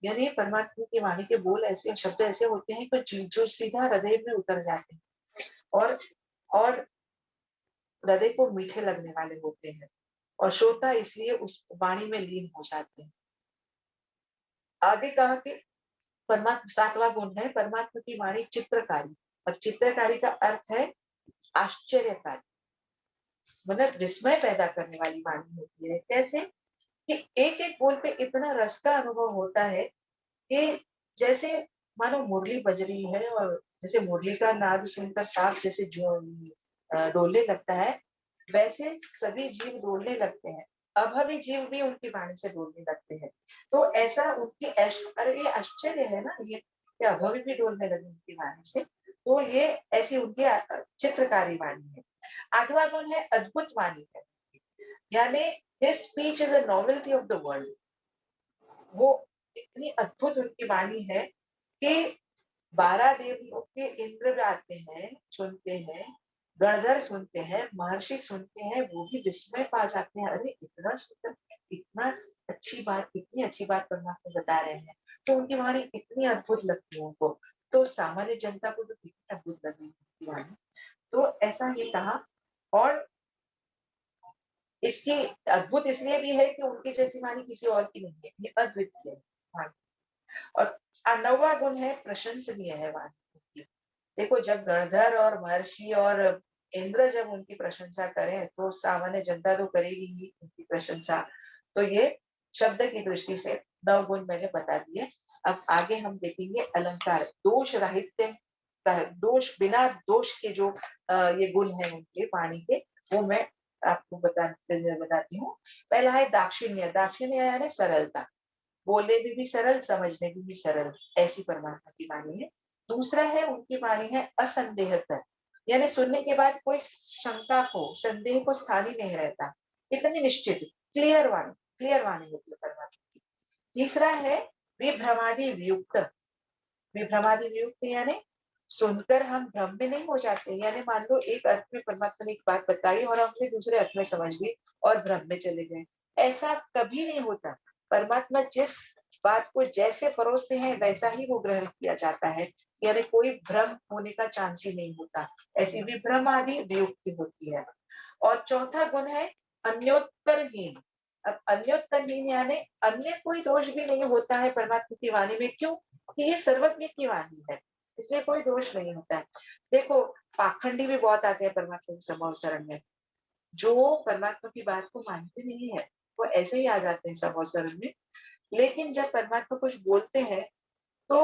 यानी परमात्मा की वाणी के बोल ऐसे, शब्द ऐसे होते हैं कि जो सीधा हृदय में उतर जाते हैं और और हृदय को मीठे लगने वाले होते हैं और श्रोता इसलिए उस वाणी में लीन हो जाते हैं। आगे कहा कि परमात्मा, सातवां गुण है परमात्मा की वाणी चित्रकारी। और चित्रकारी का अर्थ है आश्चर्यकारी, मतलब विस्मय पैदा करने वाली वाणी होती है। कैसे कि एक एक बोल पे इतना रस का अनुभव होता है कि जैसे मानो मुरली बज रही है, और जैसे मुरली का नाद सुनकर सांप जैसे जो डोलने लगता है, वैसे सभी जीव डोलने लगते हैं। अभावी जीव भी उनकी वाणी से डोलने लगते हैं। तो ऐसा उनकी अरे ये आश्चर्य है ना, ये अभावी भी डोलने लगे उनकी वाणी से। तो ये ऐसी उनकी चित्रकारी वाणी है। आठवां गुण है अद्भुत वाणी है, यानी his speech is a novelty of the world. वो इतनी अद्भुत उनकी वाणी है कि 12 देवलोक के इंद्र भी आते हैं, सुनते हैं, गणधर सुनते हैं, महर्षि सुनते हैं, वो भी विस्मय पा जाते हैं। अरे इतना सुंदर, इतना अच्छी बात, इतनी अच्छी बात परमात्मा बता रहे हैं, तो उनकी वाणी इतनी अद्भुत लगती है उनको। तो सामान्य जनता को तो कितनी अद्भुत लगी उनकी वाणी। तो ऐसा ये कहा। और इसकी अद्भुत इसलिए भी है कि उनकी जैसी वाणी किसी और की नहीं है, ये अद्वितीय है वाणी। और 9वां गुण है प्रशंसनीय है वाणी की। देखो जब गणधर और महर्षि और इंद्र जब उनकी प्रशंसा करें तो सामान्य जनता तो करेगी ही उनकी प्रशंसा। तो ये शब्द की दृष्टि से 9 गुण मैंने बता दिए। अब आगे हम देखेंगे अलंकार, दोष राहित्य दोष, बिना दोष के जो ये गुण है उनके वाणी के, वो मैं आपको बताती हूँ। पहला है दाक्षिण्य। दाक्षिण्य यानी सरलता, बोलने में भी सरल, समझने में भी सरल, ऐसी परमात्मा की वाणी है। दूसरा है उनकी वाणी है असंदेहता, यानी सुनने के बाद कोई शंका को, संदेह को स्थान ही नहीं रहता, इतनी निश्चित, क्लियर वाणी होती है परमात्मा की। तीसरा है विभ्रमादि वियुक्त। विभ्रमादि वियुक्त यानी सुनकर हम भ्रम में नहीं हो जाते, यानी मान लो एक अर्थ में परमात्मा ने एक बात बताई और हमने दूसरे अर्थ में समझ ली और भ्रम में चले गए, ऐसा कभी नहीं होता। परमात्मा जिस बात को जैसे परोसते हैं वैसा ही वो ग्रहण किया जाता है, यानी कोई भ्रम होने का चांस ही नहीं होता। ऐसी विभ्रम आदि वियुक्ति होती है। और चौथा गुण है अन्योत्तरहीन। अब अन्योत्तरहीन यानी अन्य कोई दोष भी नहीं होता है परमात्मा की वाणी में। क्यों? कि ये सर्वज्ञ की वाणी है, इसलिए कोई दोष नहीं होता है। देखो पाखंडी भी बहुत आते हैं परमात्मा के समोत्सरण में, जो परमात्मा की बात को मानते नहीं है, वो ऐसे ही आ जाते हैं समोत्सरण में। लेकिन जब परमात्मा कुछ बोलते हैं तो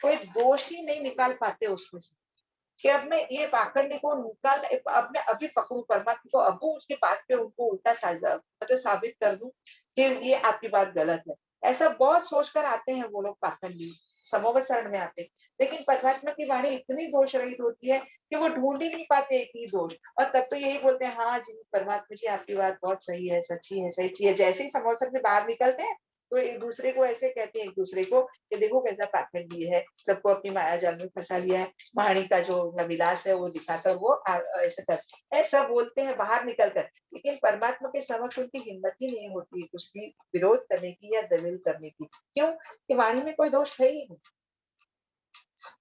कोई दोष ही नहीं निकाल पाते उसमें से, कि अब मैं ये पाखंडी को निकाल, अब मैं अभी पकड़ू परमात्मा को, अब उसके बात पे उनको उल्टा साजा मतलब साबित कर दूं कि ये आपकी बात गलत है। ऐसा बहुत सोचकर आते हैं वो लोग पाखंडी, समोवचरण में आते हैं। लेकिन परमात्मा की वाणी इतनी दोष रहित होती है कि वो ढूंढ ही नहीं पाते एक ही दोष, और तब तो यही बोलते हैं हाँ जी परमात्मा जी आपकी बात बहुत सही है, सच्ची है, सच्ची है। जैसे ही समोवचन से बाहर निकलते हैं तो एक दूसरे को ऐसे कहते हैं एक दूसरे को कि देखो कैसा पाखंडी है, सबको अपनी माया जाल में फंसा लिया है, वाणी का जो विलास है वो दिखाकर वो ऐसे कर ऐसा बोलते हैं बाहर निकलकर। लेकिन परमात्मा के समक्ष उनकी हिम्मत ही नहीं होती कुछ भी विरोध करने की या दलील करने की। क्यों? कि वाणी में कोई दोष है ही नहीं।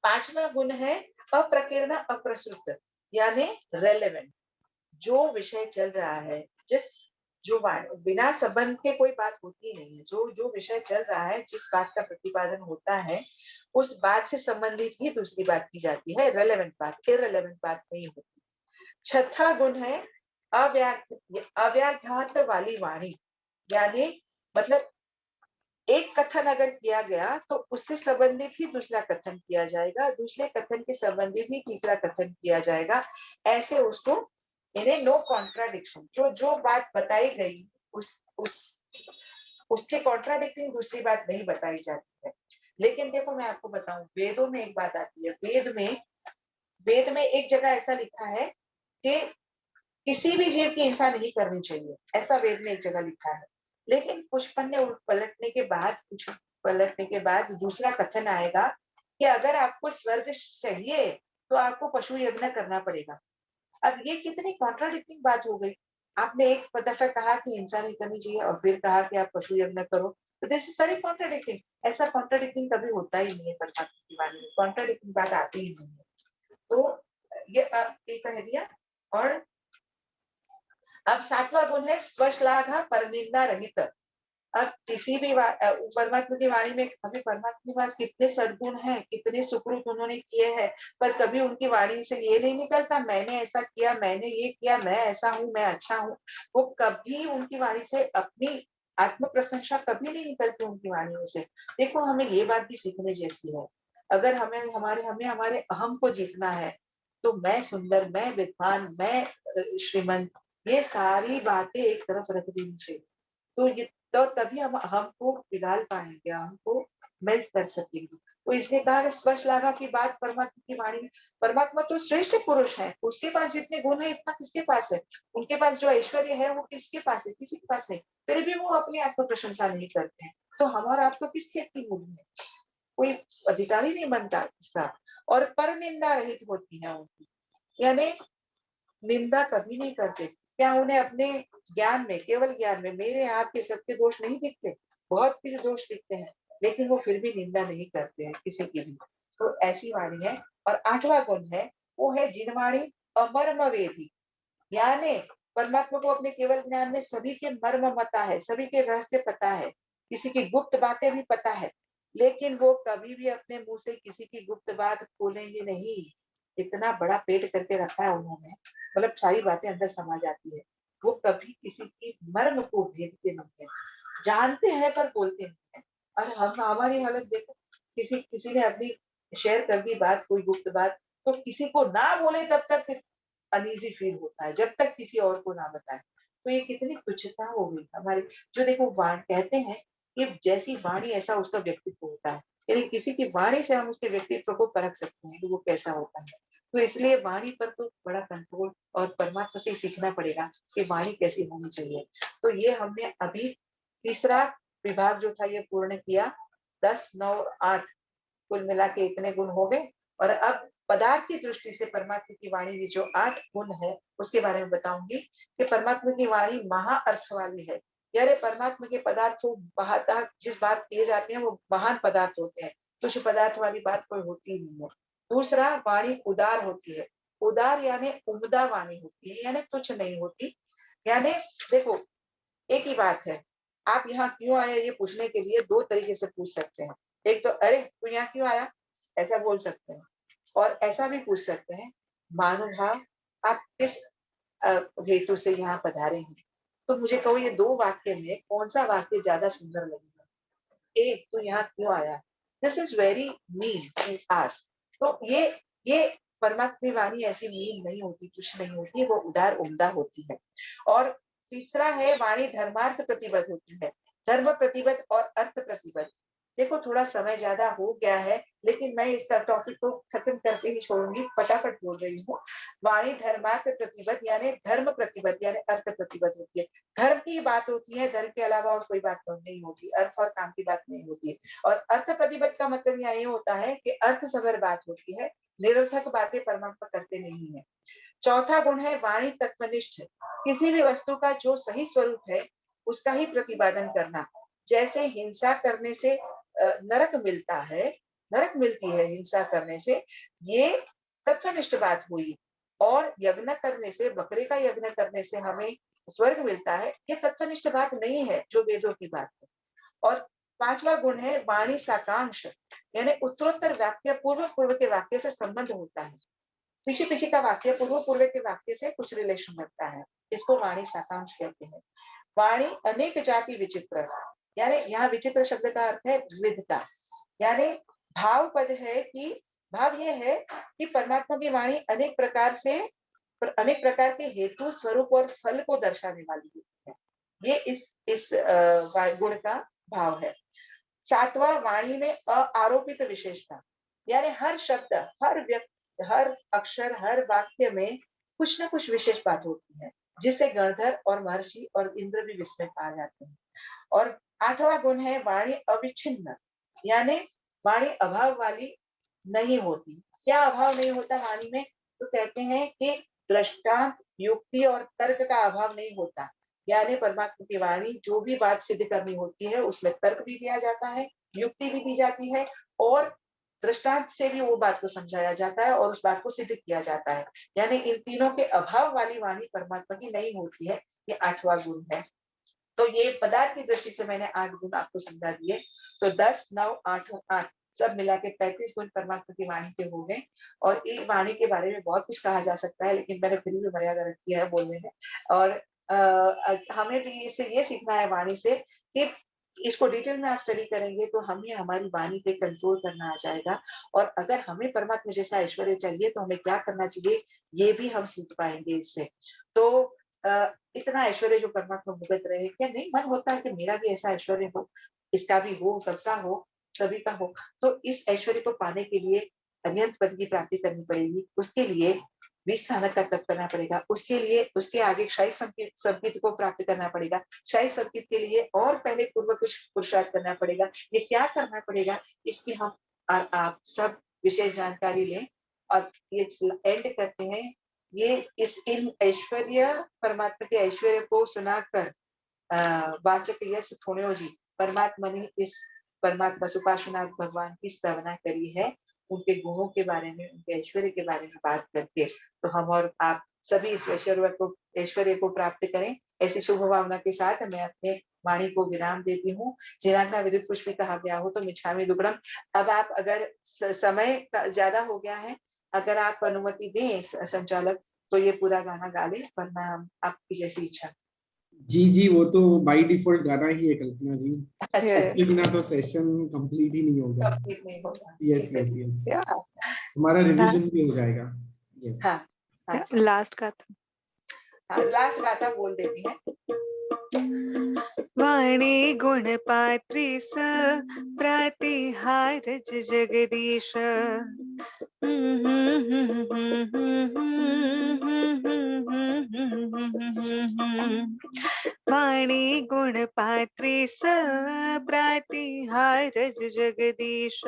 पांचवा गुण है अप्रकीर्ण अप्रसुत, यानी रेलेवेंट। जो विषय चल रहा है, जिस जो बिना संबंध के कोई बात होती नहीं है, जो जो विषय चल रहा है, जिस बात का प्रतिपादन होता है, उस बात से संबंधित ही दूसरी बात की जाती है, रेलेवेंट बात, इररेलेवेंट बात नहीं होती। छठा गुण है अव्याघात वाली वाणी, यानी मतलब एक कथन अगर किया गया तो उससे संबंधित ही दूसरा कथन किया जाएगा, दूसरे कथन के संबंधित ही तीसरा कथन किया जाएगा। ऐसे उसको इन्हें नो कॉन्ट्राडिक्शन, जो जो बात बताई गई उस उसके कॉन्ट्राडिक्टिंग दूसरी बात नहीं बताई जाती है। लेकिन देखो मैं आपको बताऊं, वेदों में एक बात आती है, वेद में एक जगह ऐसा लिखा है कि किसी भी जीव की हिंसा नहीं करनी चाहिए, ऐसा वेद में एक जगह लिखा है। लेकिन कुछ पन्ने पलटने के बाद दूसरा कथन आएगा कि अगर आपको स्वर्ग चाहिए तो आपको पशु यज्ञ करना पड़ेगा। अब ये कितनी कॉन्ट्राडिक्टिंग बात हो गई। आपने एक दफा कहा कि हिंसा नहीं करनी चाहिए और फिर कहा कि आप पशु यज्ञ करो, तो दिस इज वेरी कॉन्ट्राडिक्टिंग। ऐसा कॉन्ट्राडिक्टिंग कभी होता ही नहीं है परमात्मा की वाणी में, कॉन्ट्राडिक्टिंग बात आती ही नहीं है। तो ये कह दिया। और अब सातवां गुण है स्वश्लाघ परनिंदा रहित। अब किसी भी परमात्मा की वाणी में, अभी परमात्मा के पास कितने सद्गुण हैं, कितने सुकृत उन्होंने किए हैं, पर कभी उनकी वाणी से ये नहीं निकलता मैंने ऐसा किया, मैंने ये किया, मैं ऐसा हूँ, मैं अच्छा हूँ। वो कभी उनकी वाणी से अपनी आत्म प्रशंसा कभी नहीं निकलती उनकी वाणी में से। देखो हमें ये बात भी सीखने जैसी है। अगर हमें हमारे अहम को जीतना है तो मैं सुंदर, मैं विद्वान, मैं श्रीमंत, ये सारी बातें एक तरफ रख देनी चाहिए। तो ये तो तभी हम हमको पिघाल पाएंगे, हमको मेल्ट कर सकेंगे। तो इसने कहा कि स्पर्श लागा की बात परमात्मा की वाणी में, परमात्मा तो श्रेष्ठ पुरुष है, उसके पास जितने गुण है इतना किसके पास है, उनके पास जो ऐश्वर्य है वो किसके पास है, किसी के पास नहीं, फिर भी वो अपनी आत्म प्रशंसा नहीं करते हैं। तो हमारा आपको किस खेत की भूमि है, कोई अधिकारी नहीं बनता इसका। और पर निंदा रहित होती है उनकी, यानी निंदा कभी नहीं करते। क्या उन्हें अपने ज्ञान में, केवल ज्ञान में मेरे आपके सबके दोष नहीं दिखते, बहुत भी दोष दिखते हैं, लेकिन वो फिर भी निंदा नहीं करते हैं किसी की भी। तो ऐसी वाणी है। और आठवां गुण है वो है जिनवाणी अमर्म वेदी, यानी परमात्मा को अपने केवल ज्ञान में सभी के मर्म पता है, सभी के रहस्य पता है, किसी की गुप्त बातें भी पता है, लेकिन वो कभी भी अपने मुंह से किसी की गुप्त बात खोलेंगे नहीं। इतना बड़ा पेट करके रखा है उन्होंने, मतलब सारी बातें अंदर समा जाती है। वो कभी किसी की मर्म को भेदते नहीं है, जानते हैं पर बोलते नहीं है। और हम हमारी हालत देखो, किसी किसी ने अपनी शेयर कर दी बात, कोई गुप्त बात, तो किसी को ना बोले तब तक अनईजी फील होता है, जब तक किसी और को ना बताए। तो ये कितनी तुच्छता हो गई हमारी। जो देखो वाण कहते हैं कि जैसी वाणी ऐसा उसका व्यक्तित्व होता है, यानी किसी की वाणी से हम उसके व्यक्तित्व को परख सकते हैं कि वो कैसा होता है। तो इसलिए वाणी पर तो बड़ा कंट्रोल और परमात्मा से सीखना पड़ेगा कि वाणी कैसी होनी चाहिए। तो ये हमने अभी तीसरा विभाग जो था ये पूर्ण किया। 10, 9, 8 कुल मिला के इतने गुण हो गए। और अब पदार्थ की दृष्टि से परमात्मा की वाणी में जो 8 गुण है उसके बारे में बताऊंगी कि परमात्मा की वाणी महा अर्थ वाली है, यानी परमात्मा के पदार्थ जिस बात किए जाते हैं वो महान पदार्थ होते हैं, तुच्छ पदार्थ वाली बात कोई होती नहीं है। दूसरा, वाणी उदार होती है, उदार यानी उम्दा वाणी होती है, यानी तुच्छ नहीं होती। यानी देखो एक ही बात है, आप यहाँ क्यों आए ये पूछने के लिए दो तरीके से पूछ सकते हैं। एक तो अरे तू यहाँ क्यों आया, ऐसा बोल सकते हैं। और ऐसा भी पूछ सकते हैं, महानुभाव आप किस हेतु से यहाँ पधारे हैं? तो मुझे कहो ये 2 वाक्य में कौन सा वाक्य ज्यादा सुंदर लगेगा? एक तो यहाँ क्यों आया? This is very mean to ask. तो ये परमात्मा की वाणी ऐसी मीन नहीं होती, कुछ नहीं होती, वो उदार उम्दा होती है। और तीसरा है वाणी धर्मार्थ प्रतिबद्ध होती है, धर्म प्रतिबद्ध और अर्थ प्रतिबद्ध। देखो थोड़ा समय ज्यादा हो गया है, लेकिन मैं इस टॉपिक को खत्म करके ही छोड़ूंगी, फटाफट बोल रही हूँ। वाणी धर्मार्थ प्रतिबद्ध यानी धर्म प्रतिबद्ध यानी अर्थ प्रतिबद्ध होती है। धर्म की बात होती है, धर्म के अलावा और कोई बात नहीं होती, अर्थ और काम की बात नहीं होती है। और अर्थ प्रतिबद्ध का मतलब यहाँ ये होता है कि अर्थ सभर बात होती है, निरर्थक बातें परमात्मा करते नहीं है। चौथा गुण है वाणी तत्वनिष्ठ, किसी भी वस्तु का जो सही स्वरूप है उसका ही प्रतिपादन करना। जैसे हिंसा करने से नरक मिलता है, नरक मिलती है हिंसा करने से, ये तत्वनिष्ठ बात हुई। और यज्ञ करने से, बकरे का यज्ञ करने से हमें स्वर्ग मिलता है, ये तत्वनिष्ठ बात नहीं है जो वेदों की बात है। और पांचवा गुण है वाणी साकांक्ष, यानी उत्तरोत्तर वाक्य पूर्व पूर्व के वाक्य से संबंध होता है। पीछे पीछे का वाक्य पूर्व पूर्व के वाक्य से कुछ रिलेशन रखता है, इसको वाणी साकांक्ष कहते हैं। वाणी अनेक जाति विचित्र, यानी यहाँ विचित्र शब्द का अर्थ है विविधता, यानी भाव पद है कि भाव ये है कि परमात्मा की वाणी अनेक प्रकार से, अनेक प्रकार के हेतु स्वरूप और फल को दर्शाने वाली होती है। ये इस गुण का भाव है। सातवां वाणी में आरोपित विशेषता, यानी हर शब्द, हर व्यक्ति, हर अक्षर, हर वाक्य में कुछ न कुछ विशेष बात होती है, जिससे गणधर और महर्षि और इंद्र भी विस्मय पा जाते हैं। और आठवां गुण है वाणी अविच्छिन्न, यानी वाणी अभाव वाली नहीं होती। क्या अभाव नहीं होता वाणी में? तो कहते हैं कि दृष्टांत, युक्ति और तर्क का अभाव नहीं होता। यानी परमात्मा की वाणी जो भी बात सिद्ध करनी होती है उसमें तर्क भी दिया जाता है, युक्ति भी दी जाती है, और दृष्टांत से भी वो बात को समझाया जाता है और उस बात को सिद्ध किया जाता है। यानी इन तीनों के अभाव वाली वाणी परमात्मा की नहीं होती है। ये आठवां गुण है। तो ये पदार्थ की दृष्टि से मैंने 8 गुण आपको समझा दिए। तो 10, 9, 8 और 8 सब मिला के 35 गुण परमात्मा की वाणी के हो गए। और ये वाणी के बारे में बहुत कुछ कहा जा सकता है, लेकिन मैंने फिर भी मर्यादा रखी है बोलने में। और हमें भी इससे ये सीखना है वाणी से कि इसको डिटेल में आप स्टडी करेंगे तो हमें हमारी वाणी पे कंट्रोल करना आ जाएगा। और अगर हमें परमात्मा जैसा ऐश्वर्य चाहिए तो हमें क्या करना चाहिए, ये भी हम सीख पाएंगे इससे। तो इतना ऐश्वर्य जो परमात्मा भुगत रहे हैं, क्या नहीं मन होता है कि मेरा भी ऐसा ऐश्वर्य हो, इसका भी हो, सबका हो, सभी का हो। तो इस ऐश्वर्य को पाने के लिए अरिहंत पद की प्राप्ति करनी पड़ेगी, उसके लिए 20 स्थानक का तप करना पड़ेगा, उसके लिए उसके आगे क्षयिक संकेत को प्राप्त करना पड़ेगा, क्षयिक संकेत के लिए और पहले पूर्व कुछ पुरुषार्थ करना पड़ेगा। ये क्या करना पड़ेगा, इसकी हम और आप सब विशेष जानकारी लें। और ये एंड करते हैं, ये इन ऐश्वर्य, परमात्मा के ऐश्वर्य को सुनाकर वाचक यश थोड़ो जी, परमात्मा ने इस परमात्मा सुपार्श्वनाथ भगवान की स्तवना करी है, उनके गुणों के बारे में, उनके ऐश्वर्य के बारे में बात करके। तो हम और आप सभी इस ऐश्वर्य को प्राप्त करें, ऐसी शुभ भावना के साथ मैं अपने वाणी को विराम देती हूँ। जिनाज्ञा विरुद्ध कुछ भी कहा गया हो तो मिच्छामि दुक्कडम। अब आप अगर समय ज्यादा हो गया है, अगर आप अनुमति दें संचालक, तो ये पूरा गाना गा ले, वरना आपकी जैसी इच्छा। जी जी, वो तो बाय डिफॉल्ट गाना ही है कल्पना जी। अच्छा, इसके बिना तो सेशन कंप्लीट ही नहीं होगा। कंप्लीट नहीं होगा। यस ठीक है यस जी। यस, हाँ हमारा रिवीजन भी हो जाएगा। यस हाँ हाँ जी। लास्ट का था। हाँ, लास्ट गाता बोल देती है। वाणी गुण पात्री स प्रतिहारज जगदीश। वाणी गुण पात्री स प्रतिहारज जगदीश।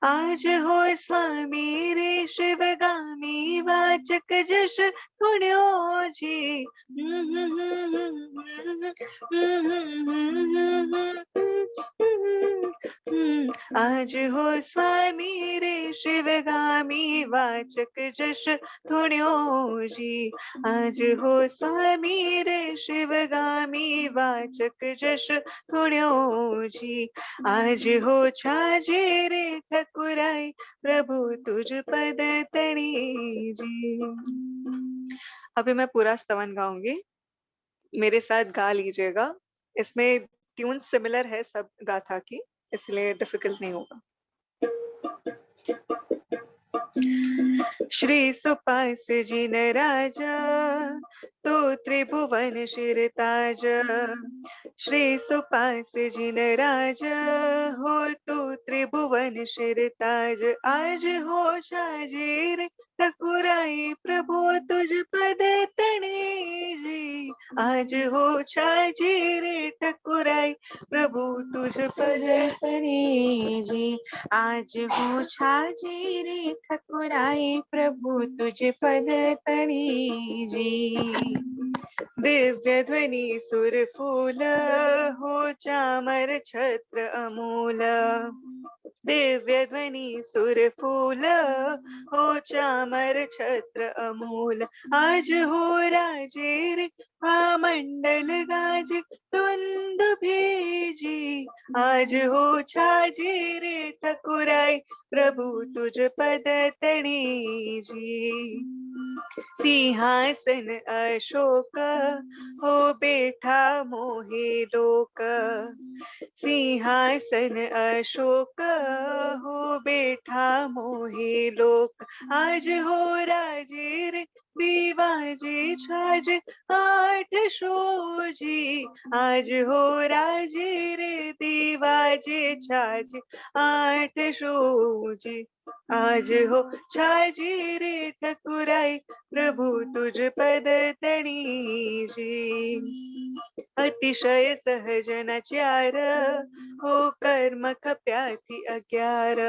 आज हो स्वामी रे शिवगामी वाचक जश थोड़ो जी। आज हो स्वामी रे रे शिवगामी वाचक जश थोड्यो जी। आज हो स्वामी रे शिवगामी वाचक जश थोड्यो जी। आज हो छाजे रे ठकुराई प्रभु तुझ पद तणी जी। अभी मैं पूरा स्तवन गाऊंगी, मेरे साथ गा लीजिएगा। इसमें ट्यून सिमिलर है सब गाथा की, इसलिए डिफिकल्ट नहीं होगा। श्री सुपास जिन राजा तो त्रिभुवन शिरताज। श्री सुपास जिन राजा हो तो त्रिभुवन शिरताज। आज हो छाजे ठकुराई प्रभु तुझ पद तणी जी। आज हो छाजे रे ठकुराई प्रभु तुझ पद तणी जी। आज हो छाजे रे ठकुराई प्रभु तुझ पद तणी जी। दिव्य ध्वनि सुर फूल हो चामर छत्र अमूल। दिव्य ध्वनि सुर फूल हो चामर छत्र अमूल। आज हो राजे रे मंडल गाज तुंद भेजी। आज हो छाजे रे ठकुराई प्रभु तुझ पद तणी जी। सिंहासन अशोक हो बैठा मोहे लोक। सिंहासन अशोक हो बैठा मोहे लोक। आज हो राजे रे दीवाजे छाज आठ शोजी। आज हो राजे रे दीवाजे छाज आठ शोजी। आज हो छाजे रे ठकुराई प्रभु तुझ पद तणी जी। अतिशय सहज नचार हो कर्म खप्याथी अज्ञार।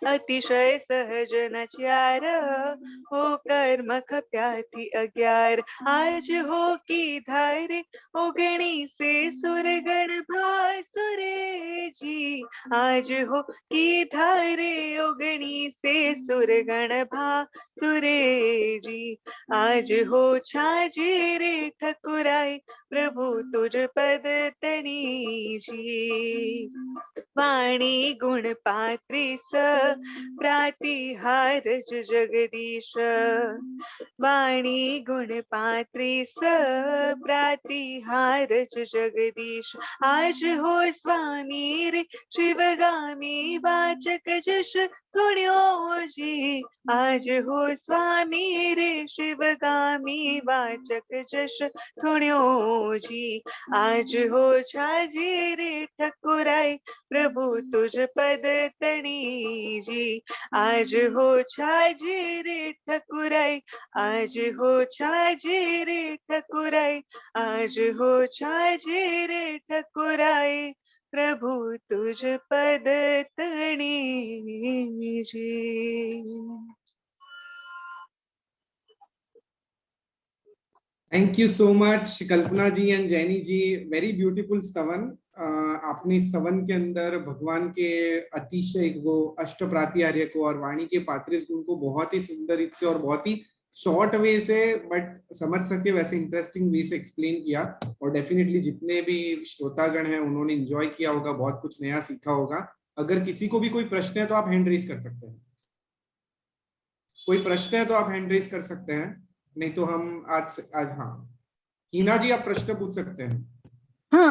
अतिशय सहज नचार हो कर्म खप्याथी अज्ञार। आज हो की धारे ओगणी से सुरगण भासुरे जी। आज हो की धारे ओगणी से सुरगण भासुरे जी। आज हो छाजे रे ठकुराई प्रभु तुझ पद तणी जी। वाणी गुण पात्रीस प्रातिहार जगदीश। वाणी गुण पात्रीस प्रातिहार जगदीश। आज हो स्वामी रे शिवगामी वाचक जश थोड्यो जी। आज हो स्वामी रे शिवगामी वाचक जश थोड्यो जी। आज हो छाजे रे ठकुराई प्रभु तुझ पद तणी जी। आज हो छाजे रे ठकुराई। आज हो छाजे रे ठकुराई। आज हो छाजे रे ठकुराई प्रभु तुझ पद तणी जी। Thank you so much Kalpana ji and Jaini ji, very beautiful stavan. आपने स्तवन के अंदर भगवान के अतिशय वो अष्ट प्रातिहार्य को और वाणी के पात्रिस गुण को बहुत ही सुंदर रीत से और बहुत ही शॉर्ट वे से बट समझ सके वैसे इंटरेस्टिंग वे से एक्सप्लेन किया। और डेफिनेटली जितने भी श्रोतागण हैं उन्होंने एंजॉय किया होगा, बहुत कुछ नया सीखा होगा। अगर किसी को भी कोई प्रश्न है तो आप हैंड रेज कर सकते हैं। कोई प्रश्न है तो आप हैंड रेज कर सकते हैं, नहीं तो हम आज हाँ हीना जी आप प्रश्न पूछ सकते हैं। हाँ,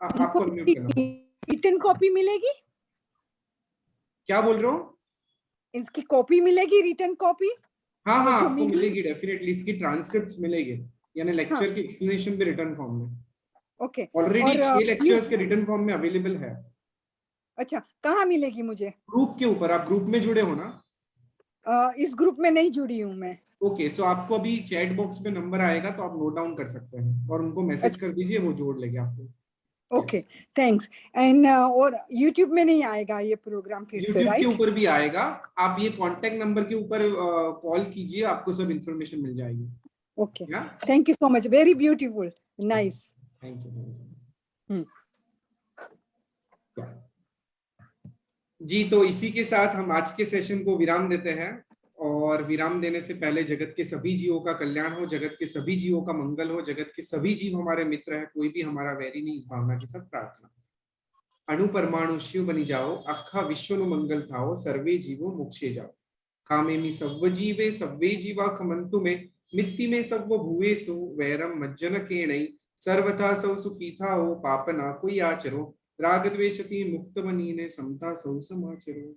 आपको रिटन कॉपी मिलेगी? क्या बोल रहे हो? इसकी कॉपी मिलेगी, रिटन कॉपी? हाँ हाँ आपको मिलेगी डेफिनेटली। इसकी ट्रांसक्रिप्ट्स मिलेगी, यानी लेक्चर की एक्सप्लेनेशन भी रिटन फॉर्म में। ओके, ऑलरेडी 6 लेक्चर्स के रिटन फॉर्म में अवेलेबल है। अच्छा, कहाँ मिलेगी मुझे? ग्रुप के ऊपर। आप ग्रुप में जुड़े हो ना? इस ग्रुप में नहीं जुड़ी हूँ मैं। ओके, सो आपको अभी चैट बॉक्स में नंबर आएगा तो आप नोट डाउन कर सकते हैं और उनको मैसेज कर दीजिए, वो जोड़ लेंगे आपको। Okay, thanks. एंड और YouTube में नहीं आएगा ये प्रोग्राम फिर से, राइट? YouTube के ऊपर भी आएगा। आप ये कांटेक्ट नंबर के ऊपर कॉल कीजिए, आपको सब इंफॉर्मेशन मिल जाएगी। Okay, thank you so much, very beautiful, nice. Thank you. जी, तो इसी के साथ हम आज के सेशन को विराम देते हैं, और विराम देने से पहले जगत के सभी जीवों का कल्याण हो, जगत के सभी जीवों का मंगल हो, जगत के सभी जीव हमारे मित्र है, कोई भी हमारा वैरी नहीं, इस भावना के साथ प्रार्थना। अणु परमाणु शिव बनी जाओ, अखा विश्व नु मंगल थाओ, सर्वे जीवो मोक्षे जाओ। कामेमि सव्व जीवे सव्वे जीवा खमन्तु मे, मित्ति में सव्व भुवेषु वैरम मज्जन केणै, सर्वथा सौ सुखी थाओ, पाप ना कोई आचरो, राग द्वेषति मुक्त बनीने, समता सौ समाचरो।